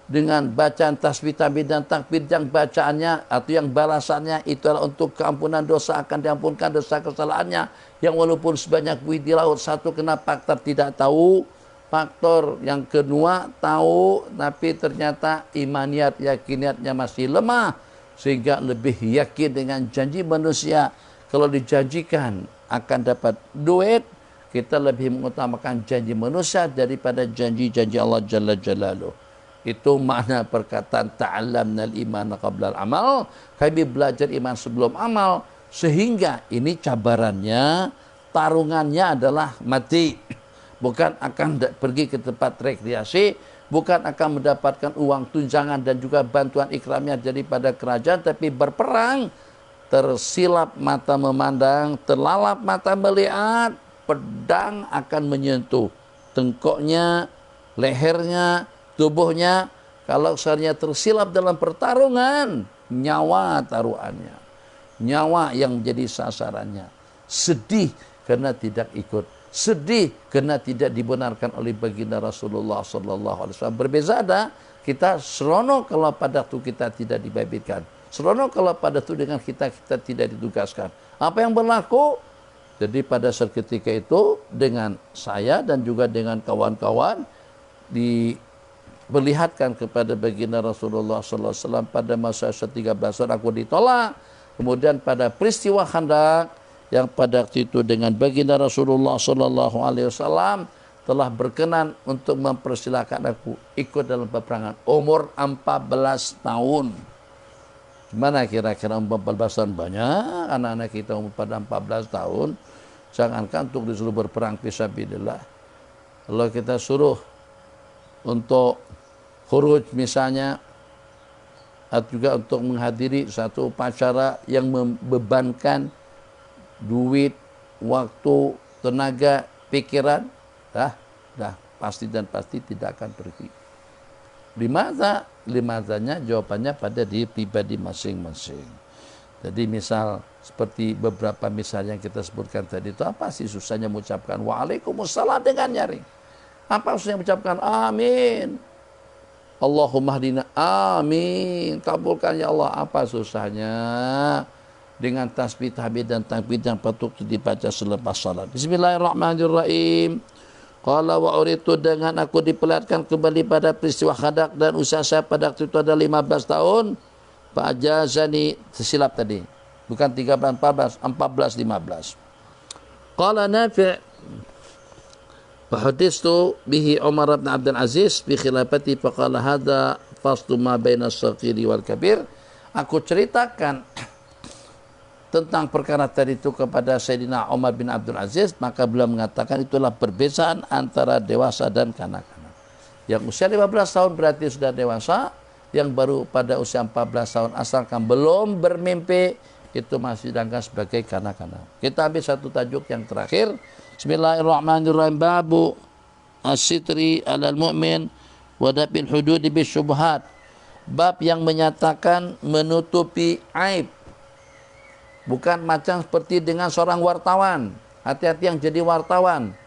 dengan bacaan tasbih, tahmid dan takbir yang bacaannya atau yang balasannya itu adalah untuk keampunan dosa, akan diampunkan dosa kesalahannya yang walaupun sebanyak buih di laut. Satu, kenapa faktor tidak tahu. Faktor yang kedua tahu tapi ternyata imaniyat, yakiniyatnya masih lemah, sehingga lebih yakin dengan janji manusia. Kalau dijanjikan akan dapat duit, kita lebih mengutamakan janji manusia daripada janji-janji Allah Jalla Jalaluh. Itu makna perkataan ta'allamnal iman qabla al-amal. Kami belajar iman sebelum amal. Sehingga ini cabarannya, tarungannya adalah mati. Bukan akan pergi ke tempat rekreasi, bukan akan mendapatkan uang tunjangan dan juga bantuan ikramnya daripada kerajaan, tapi berperang. Tersilap mata memandang, terlalap mata melihat, pedang akan menyentuh tengkoknya, lehernya, tubuhnya. Kalau seandainya tersilap dalam pertarungan, nyawa taruhannya, nyawa yang menjadi sasarannya. Sedih karena tidak ikut, sedih karena tidak dibenarkan oleh baginda Rasulullah SAW. Berbeza ada, kita seronok kalau pada waktu kita tidak dibabitkan, seronok kalau pada waktu dengan kita tidak ditugaskan. Apa yang berlaku? Jadi pada saat ketika itu dengan saya dan juga dengan kawan-kawan diperlihatkan kepada baginda Rasulullah SAW pada masa 13 tahun aku ditolak. Kemudian pada peristiwa Khandaq yang pada waktu itu dengan baginda Rasulullah SAW telah berkenan untuk mempersilahkan aku ikut dalam peperangan. Umur 14 tahun. Gimana kira-kira umur 14 tahun? Banyak anak-anak kita umur pada 14 tahun. Jangankan untuk disuruh berperang fisabilillah. Kalau kita suruh untuk khuruj misalnya, atau juga untuk menghadiri satu upacara yang membebankan duit, waktu, tenaga, pikiran, dah pasti dan pasti tidak akan pergi. Limazanya jawabannya pada diri pribadi masing-masing. Jadi misal seperti beberapa misal yang kita sebutkan tadi itu, apa sih susahnya mengucapkan Waalaikumsalam dengan nyaring? Apa susahnya mengucapkan amin? Allahumma hdina, amin. Kabulkan ya Allah. Apa susahnya? Dengan tasbih, tahmid dan takbir yang patut dibaca selepas salat. Bismillahirrahmanirrahim. Qala wa uritu, dengan aku diperlihatkan kembali pada peristiwa Khandak dan usia saya pada waktu itu ada 15 tahun. Fa'ajazani, tersilap tadi. Bukan 13, 14, 14, 15. Qala Nafi' fahadistu bihi Umar bin Abdul Aziz bi khilafati faqala hadha faslu ma baina as-saghiri wal kabir. Aku ceritakan tentang perkara tadi itu kepada Sayyidina Umar bin Abdul Aziz, maka beliau mengatakan itulah perbedaan antara dewasa dan kanak-kanak. Yang usia 15 tahun berarti sudah dewasa, yang baru pada usia 14 tahun asalkan belum bermimpi itu masih dianggap sebagai kanak-kanak. Kita ambil satu tajuk yang terakhir. Bismillahirrahmanirrahim. Babu as-sitri 'alal mu'min wa daf'il hududi bisyubhat. Bab yang menyatakan menutupi aib. Bukan macam seperti dengan seorang wartawan. Hati-hati yang jadi wartawan.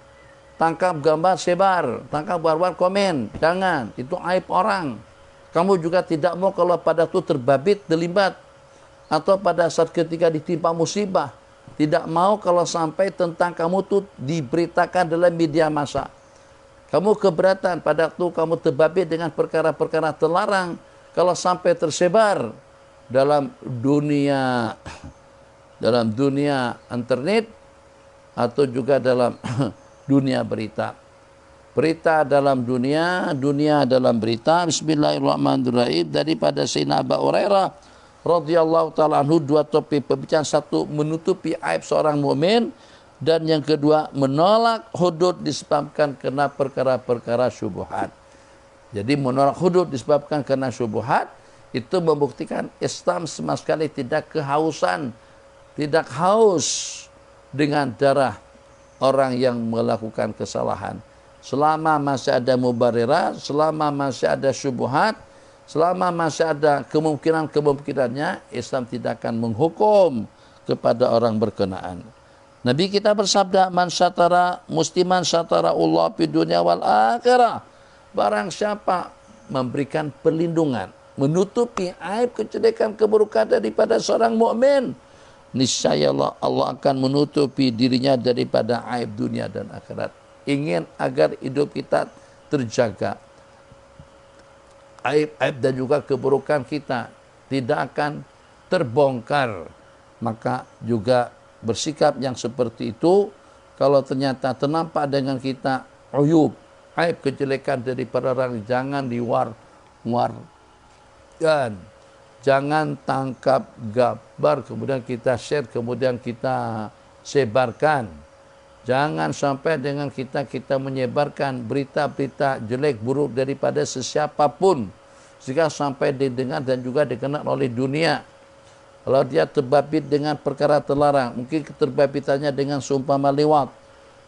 Tangkap gambar sebar, tangkap gambar komen. Jangan, itu aib orang. Kamu juga tidak mau kalau pada itu terbabit, terlibat. Atau pada saat ketika ditimpa musibah. Tidak mau kalau sampai tentang kamu itu diberitakan dalam media massa. Kamu keberatan pada waktu kamu terbabit dengan perkara-perkara terlarang. Kalau sampai tersebar dalam dunia internet atau juga dalam dunia berita. Berita dalam dunia dalam berita. Bismillahirrahmanirrahim. Daripada Sayyidina Abu Hurairah radhiyallahu ta'ala anhu, dua topik pembicaraan. Satu, menutupi aib seorang mukmin, dan yang kedua, menolak hudud disebabkan karena perkara-perkara syubhat. Jadi menolak hudud disebabkan karena syubhat itu membuktikan Islam sama sekali tidak kehausan, tidak haus dengan darah orang yang melakukan kesalahan. Selama masih ada mubarirah, selama masih ada syubhat, selama masih ada kemungkinan-kemungkinannya, Islam tidak akan menghukum kepada orang berkenaan. Nabi kita bersabda, man satara musliman satara Allah fi dunya wal akhirah. Barang siapa memberikan perlindungan, menutupi aib, kejelekan, keburukan daripada seorang mukmin, niscaya Allah akan menutupi dirinya daripada aib dunia dan akhirat. Ingin agar hidup kita terjaga, aib-aib dan juga keburukan kita tidak akan terbongkar, maka juga bersikap yang seperti itu. Kalau ternyata ternampak dengan kita uyub, aib, kejelekan daripada orang, jangan diwar-war, dan jangan tangkap gambar kemudian kita share, kemudian kita sebarkan. Jangan sampai dengan kita menyebarkan berita-berita jelek buruk daripada sesiapapun sehingga sampai didengar dan juga dikenal oleh dunia. Kalau dia terbabit dengan perkara terlarang, mungkin keterbabitannya dengan seumpama liwat,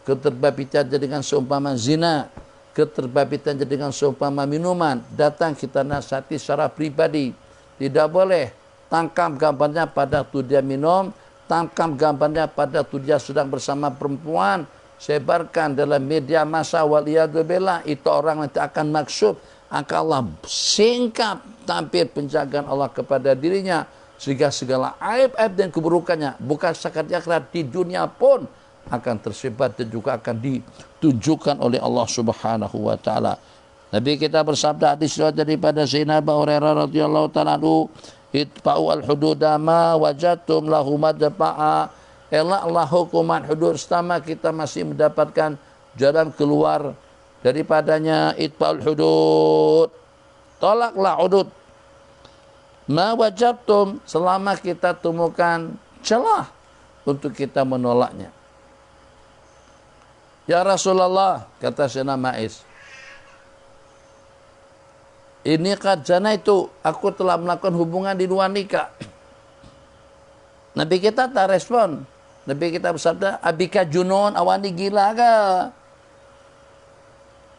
keterbabitannya dengan seumpama zina, keterbabitannya dengan seumpama minuman, datang kita nasihati secara pribadi. Tidak boleh tangkap gambarnya pada waktu dia minum, tangkap gambarnya pada waktu dia sedang bersama perempuan, sebarkan dalam media massa, waliyadzubillah, itu orang nanti akan maksud, akan Allah singkap tampil penjagaan Allah kepada dirinya, sehingga segala aib-aib dan keburukannya, bukan sekadar akhirat, di dunia pun akan tersebar dan juga akan ditunjukkan oleh Allah Subhanahu wa taala. Nabi kita bersabda, hadis riwayat daripada Sayyidina Abu Hurairah radhiyallahu ta'ala anhu, itfa'u al-hududa ma wajadtum lahu madfa'a. Elaklah hukuman hudud selama kita masih mendapatkan jalan keluar daripadanya. Itfa'ul hudud, tolaklah hudud. Ma wajabtum, selama kita temukan celah untuk kita menolaknya. Ya Rasulullah, kata Sayyidina Ma'is, ini qad zanaitu, aku telah melakukan hubungan di luar nikah. Nabi kita tak respon. Nabi kita bersabda, abika junun, awani gila ke?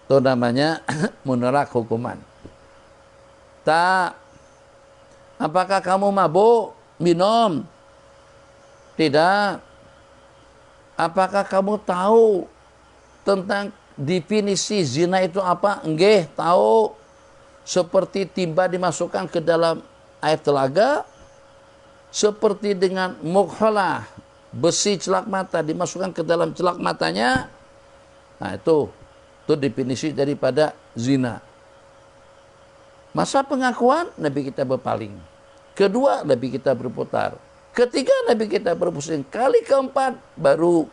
Itu namanya menolak hukuman. Tak. Apakah kamu mabuk? Minum? Tidak. Apakah kamu tahu tentang definisi zina itu apa? Nggih, tahu. Seperti timba dimasukkan ke dalam air telaga, seperti dengan mukhalah, besi celak mata dimasukkan ke dalam celak matanya. Nah, itu definisi daripada zina. Masa pengakuan, Nabi kita berpaling. Kedua, Nabi kita berputar. Ketiga, Nabi kita berpusing. Kali keempat, baru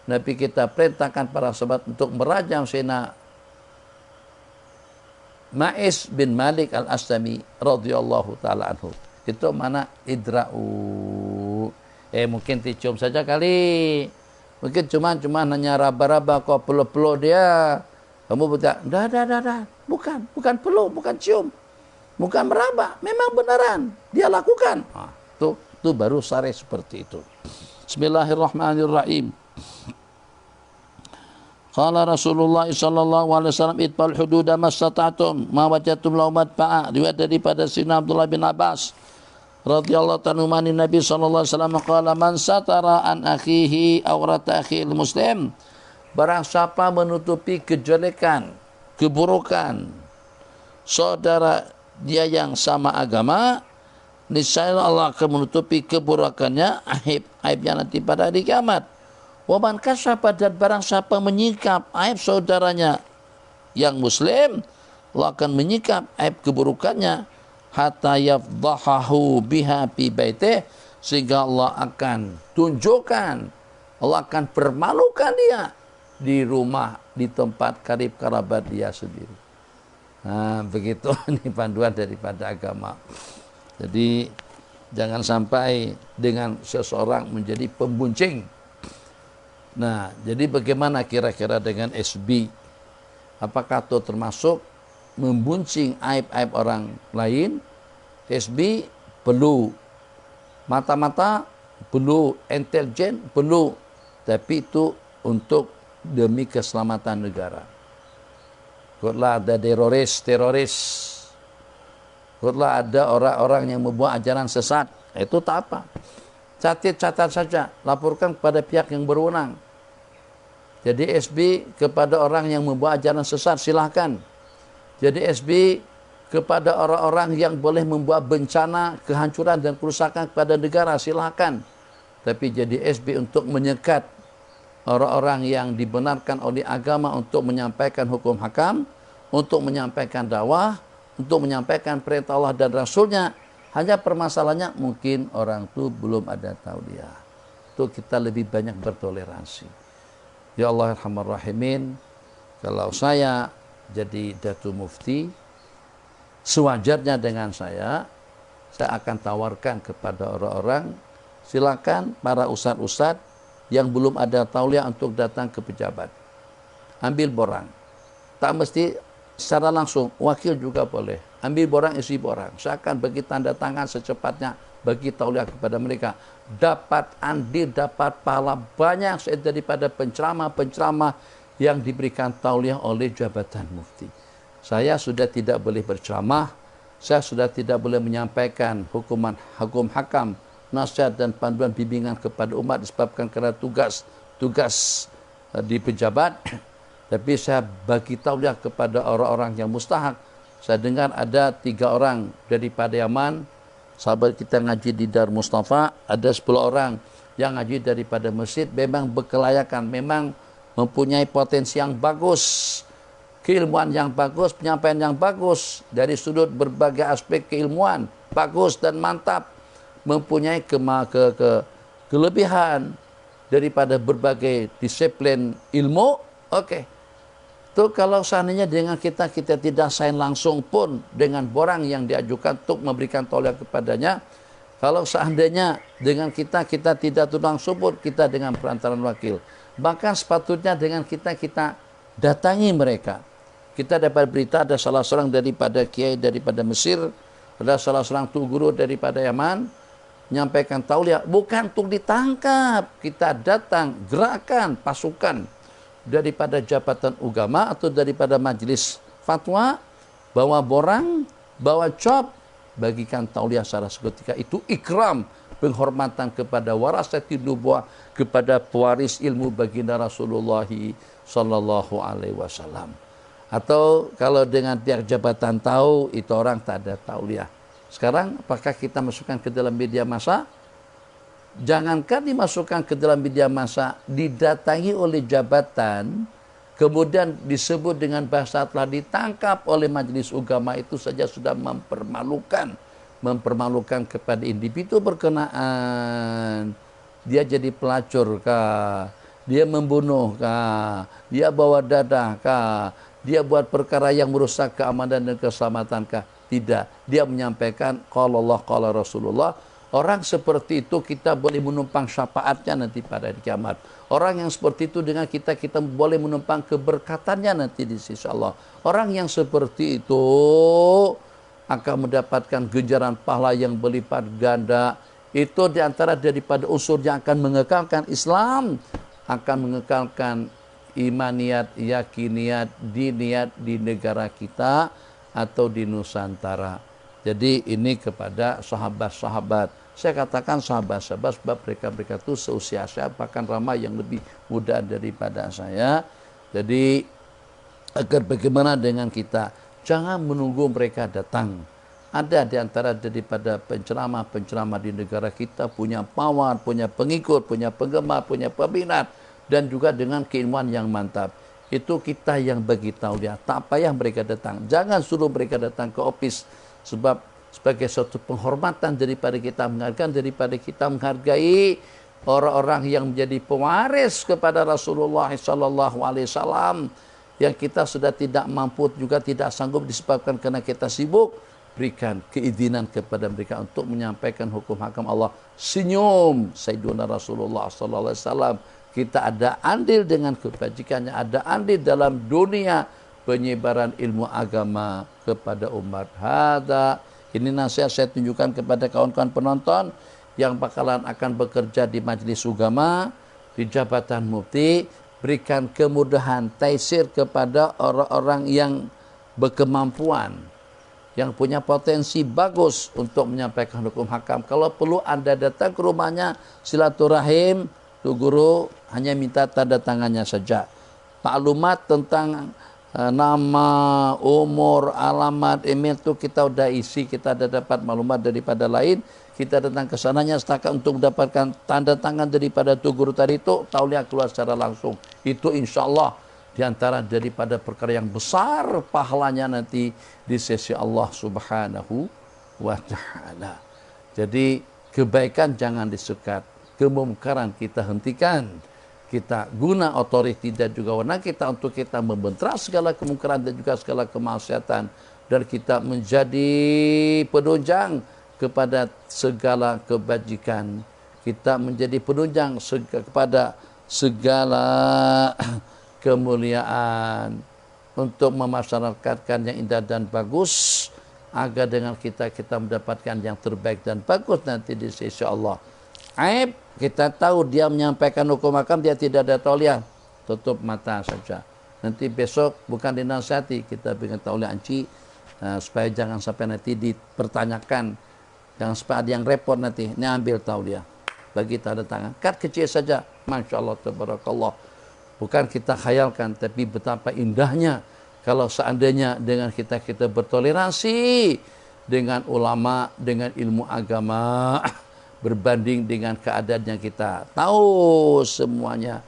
Nabi kita perintahkan para sahabat untuk merajam Sayyidina Ma'is bin Malik al-Aslami radhiyallahu ta'ala anhu. Itu mana idra'u. Mungkin dicium saja kali. Mungkin cuman hanya raba-raba kok peluk-peluk dia. Kamu berkata, dah. Bukan peluk, bukan cium. Bukan meraba, memang beneran. Dia lakukan. Nah, itu baru syarih seperti itu. Bismillahirrahmanirrahim. Qala Rasulullah sallallahu alaihi wasallam itbal hududa mastata'tum ma wajadtum lahu madfa'a. Riwayat daripada Sayyidina Abdullah bin Abbas radhiyallahu ta'ala anhu Nabi sallallahu alaihi wasallam qala man satara an akhihi awrata akhil muslim. Barang siapa menutupi kejelekan, keburukan saudara dia yang sama agama, niscaya Allah akan menutupi keburukannya, aibnya nanti pada hari kiamat. Wa man kasyafa, dan barang siapa menyikap aib saudaranya yang muslim, Allah akan menyikap aib keburukannya hatta yafdahahu biha fi baitih, sehingga Allah akan tunjukkan, Allah akan permalukan dia di rumah, di tempat karib kerabat dia sendiri. Nah, begitu ini panduan daripada agama. Jadi jangan sampai dengan seseorang menjadi pembuncing. Nah, jadi bagaimana kira-kira dengan SB? Apakah itu termasuk membuncing aib-aib orang lain? SB perlu mata-mata, perlu intelijen, perlu, tapi itu untuk demi keselamatan negara. Kalau ada teroris, kalau ada orang-orang yang membuat ajaran sesat, itu tak apa. Catat saja, laporkan kepada pihak yang berwenang. Jadi SB kepada orang yang membuat ajaran sesat, silahkan. Jadi SB kepada orang-orang yang boleh membuat bencana, kehancuran dan kerusakan kepada negara, silahkan. Tapi jadi SB untuk menyekat orang-orang yang dibenarkan oleh agama untuk menyampaikan hukum hakam, untuk menyampaikan dakwah, untuk menyampaikan perintah Allah dan Rasulnya. Hanya permasalahannya mungkin orang itu belum ada tauliah. Itu kita lebih banyak bertoleransi. Ya Allah arhamar rahimin, kalau saya jadi Datuk Mufti, sewajarnya dengan saya akan tawarkan kepada orang-orang, silakan para ustadz-ustadz yang belum ada tauliah untuk datang ke pejabat. Ambil borang. Tak mesti secara langsung, wakil juga boleh. Ambil borang, isi borang. Saya akan bagi tanda tangan secepatnya, bagi tauliah kepada mereka. Dapat andil, dapat pahala banyak daripada penceramah-penceramah yang diberikan tauliah oleh jabatan mufti. Saya sudah tidak boleh berceramah, saya sudah tidak boleh menyampaikan hukum hakam, nasihat dan panduan bimbingan kepada umat disebabkan kerana tugas di pejabat. Tapi saya bagi tauliah kepada orang-orang yang mustahak. Saya dengar ada 3 orang daripada Yaman, sahabat kita ngaji di Dar Mustafa, ada 10 orang yang ngaji daripada Mesir, memang berkelayakan, memang mempunyai potensi yang bagus, keilmuan yang bagus, penyampaian yang bagus, dari sudut berbagai aspek keilmuan, bagus dan mantap, mempunyai kelebihan daripada berbagai disiplin ilmu. Okey. Tuh kalau seandainya dengan kita tidak sign langsung pun dengan orang yang diajukan untuk memberikan tauliah kepadanya, kalau seandainya dengan kita tidak langsung pun kita dengan perantaran wakil. Bahkan sepatutnya dengan kita datangi mereka. Kita dapat berita ada salah seorang daripada kiai daripada Mesir, ada salah seorang tu guru daripada Yaman, menyampaikan tauliah bukan untuk ditangkap. Kita datang gerakan pasukan daripada jabatan agama atau daripada majelis fatwa, bawa borang, bawa cop, bagikan tauliah secara seketika. Itu ikram, penghormatan kepada warasatin nubuwah, kepada pewaris ilmu baginda Rasulullah sallallahu alaihi wasallam. Atau kalau dengan pihak jabatan tahu itu orang tak ada tauliah. Sekarang apakah kita masukkan ke dalam media massa? Jangankan dimasukkan ke dalam media massa, didatangi oleh jabatan, kemudian disebut dengan bahasa telah ditangkap oleh majelis agama, itu saja sudah mempermalukan kepada individu berkenaan. Dia jadi pelacur kah? Dia membunuh kah? Dia bawa dadah kah? Dia buat perkara yang merusak keamanan dan keselamatan kah? Tidak. Dia menyampaikan qala Allah qala Rasulullah. Orang seperti itu kita boleh menumpang syafaatnya nanti pada hari kiamat. Orang yang seperti itu dengan kita boleh menumpang keberkatannya nanti di sisi Allah. Orang yang seperti itu akan mendapatkan ganjaran pahala yang berlipat ganda. Itu diantara daripada unsur yang akan mengekalkan Islam, akan mengekalkan imaniyat, yakiniyat, diniyat di negara kita atau di Nusantara. Jadi ini kepada sahabat-sahabat. Saya katakan sahabat-sahabat sebab mereka itu seusia saya, bahkan ramai yang lebih muda daripada saya. Jadi agar bagaimana dengan kita, jangan menunggu mereka datang. Ada di antara daripada penceramah di negara kita punya power, punya pengikut, punya penggemar, punya peminat, dan juga dengan keilmuan yang mantap. Itu kita yang bagi tahu dia, tak payah mereka datang. Jangan suruh mereka datang ke office, sebab sebagai suatu penghormatan daripada kita menghargai orang-orang yang menjadi pewaris kepada Rasulullah sallallahu alaihi wasallam, yang kita sudah tidak mampu juga tidak sanggup disebabkan karena kita sibuk. Berikan keizinan kepada mereka untuk menyampaikan hukum hakam Allah. Senyum Sayyiduna Rasulullah sallallahu alaihi wasallam. Kita ada andil dengan kebajikannya, ada andil dalam dunia penyebaran ilmu agama kepada umat. Ini nasihat saya tunjukkan kepada kawan-kawan penonton yang bakalan akan bekerja di majelis agama, di jabatan mufti. Berikan kemudahan, taisir kepada orang-orang yang berkemampuan, yang punya potensi bagus untuk menyampaikan hukum hakam. Kalau perlu Anda datang ke rumahnya, silaturahim, tu guru hanya minta tanda tangannya saja. Maklumat tentang nama, umur, alamat, email itu kita sudah isi, kita sudah dapat maklumat daripada lain. Kita datang ke sananya setakat untuk mendapatkan tanda tangan daripada tu guru tadi itu, tauliah keluar secara langsung. Itu insya Allah diantara daripada perkara yang besar pahalanya nanti di sisi Allah subhanahu wa ta'ala. Jadi kebaikan jangan disukat, kemungkaran kita hentikan. Kita guna otoriti dan juga wewenang kita untuk kita membentra segala kemungkaran dan juga segala kemaksiatan, dan kita menjadi penunjang kepada segala kebajikan. Kita menjadi penunjang kepada segala kemuliaan untuk memasyarakatkan yang indah dan bagus, agar dengan kita mendapatkan yang terbaik dan bagus nanti di sisi Allah. Aib, kita tahu dia menyampaikan hukum hakam, dia tidak ada tauliah, tutup mata saja. Nanti besok bukan dinasihati, kita berikan tauliah anci, supaya jangan sampai nanti dipertanyakan, jangan sampai ada yang repot nanti. Ini ambil tauliah, bagi tanda tangan, kad kecil saja, masya Allah, tabarakallah. Bukan kita khayalkan, tapi betapa indahnya kalau seandainya dengan kita bertoleransi dengan ulama, dengan ilmu agama, berbanding dengan keadaan yang kita tahu semuanya.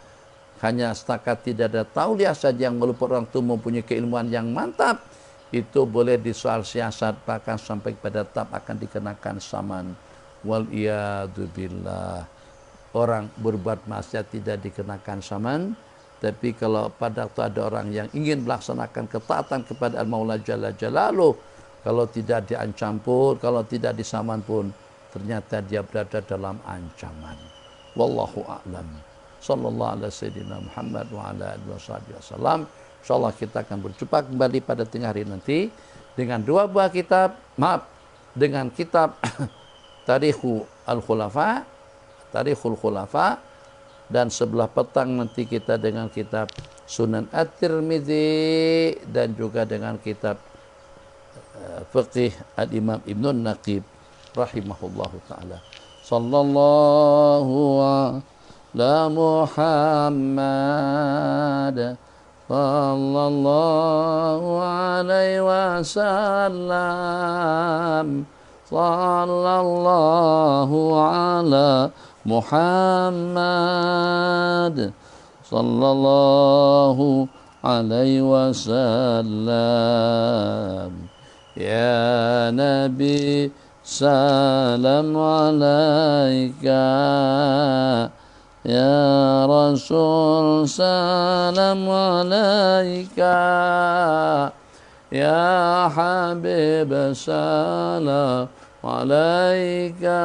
Hanya setakat tidak ada tauliah saja yang meluput orang itu mempunyai keilmuan yang mantap, itu boleh disoal siasat, bahkan sampai pada tahap akan dikenakan saman. Wal iyadu billah. Orang berbuat maksiat tidak dikenakan saman, Tapi kalau pada waktu ada orang yang ingin melaksanakan ketaatan kepada Al-Maula Jalla Jalaluh, kalau tidak diancam pun, kalau tidak disaman pun, ternyata dia berada dalam ancaman. Wallahu a'lam. Sallallahu ala sayyidina Muhammad wa ala alihi wasallam. Insyaallah kita akan berjumpa kembali pada tengah hari nanti dengan dua buah kitab, dengan kitab Tarikhul Khulafa, dan sebelah petang nanti kita dengan kitab Sunan At-Tirmidzi dan juga dengan kitab Fiqh Al-Imam Ibnun Naqib rahimahullahu taala. Sallallahu ala Muhammad sallallahu alaihi wasallam. Sallallahu ala Muhammad sallallahu alaihi wasallam. Ya Nabi salam alaika, ya Rasul salam alaika, ya Habib salam alaika.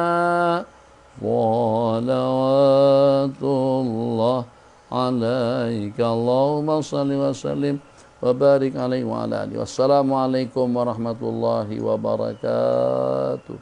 Salawatullah alaika. Allahumma salli wa sallim wa barik alaihi wa ala alihi. Wassalamualaikum warahmatullahi wabarakatuh.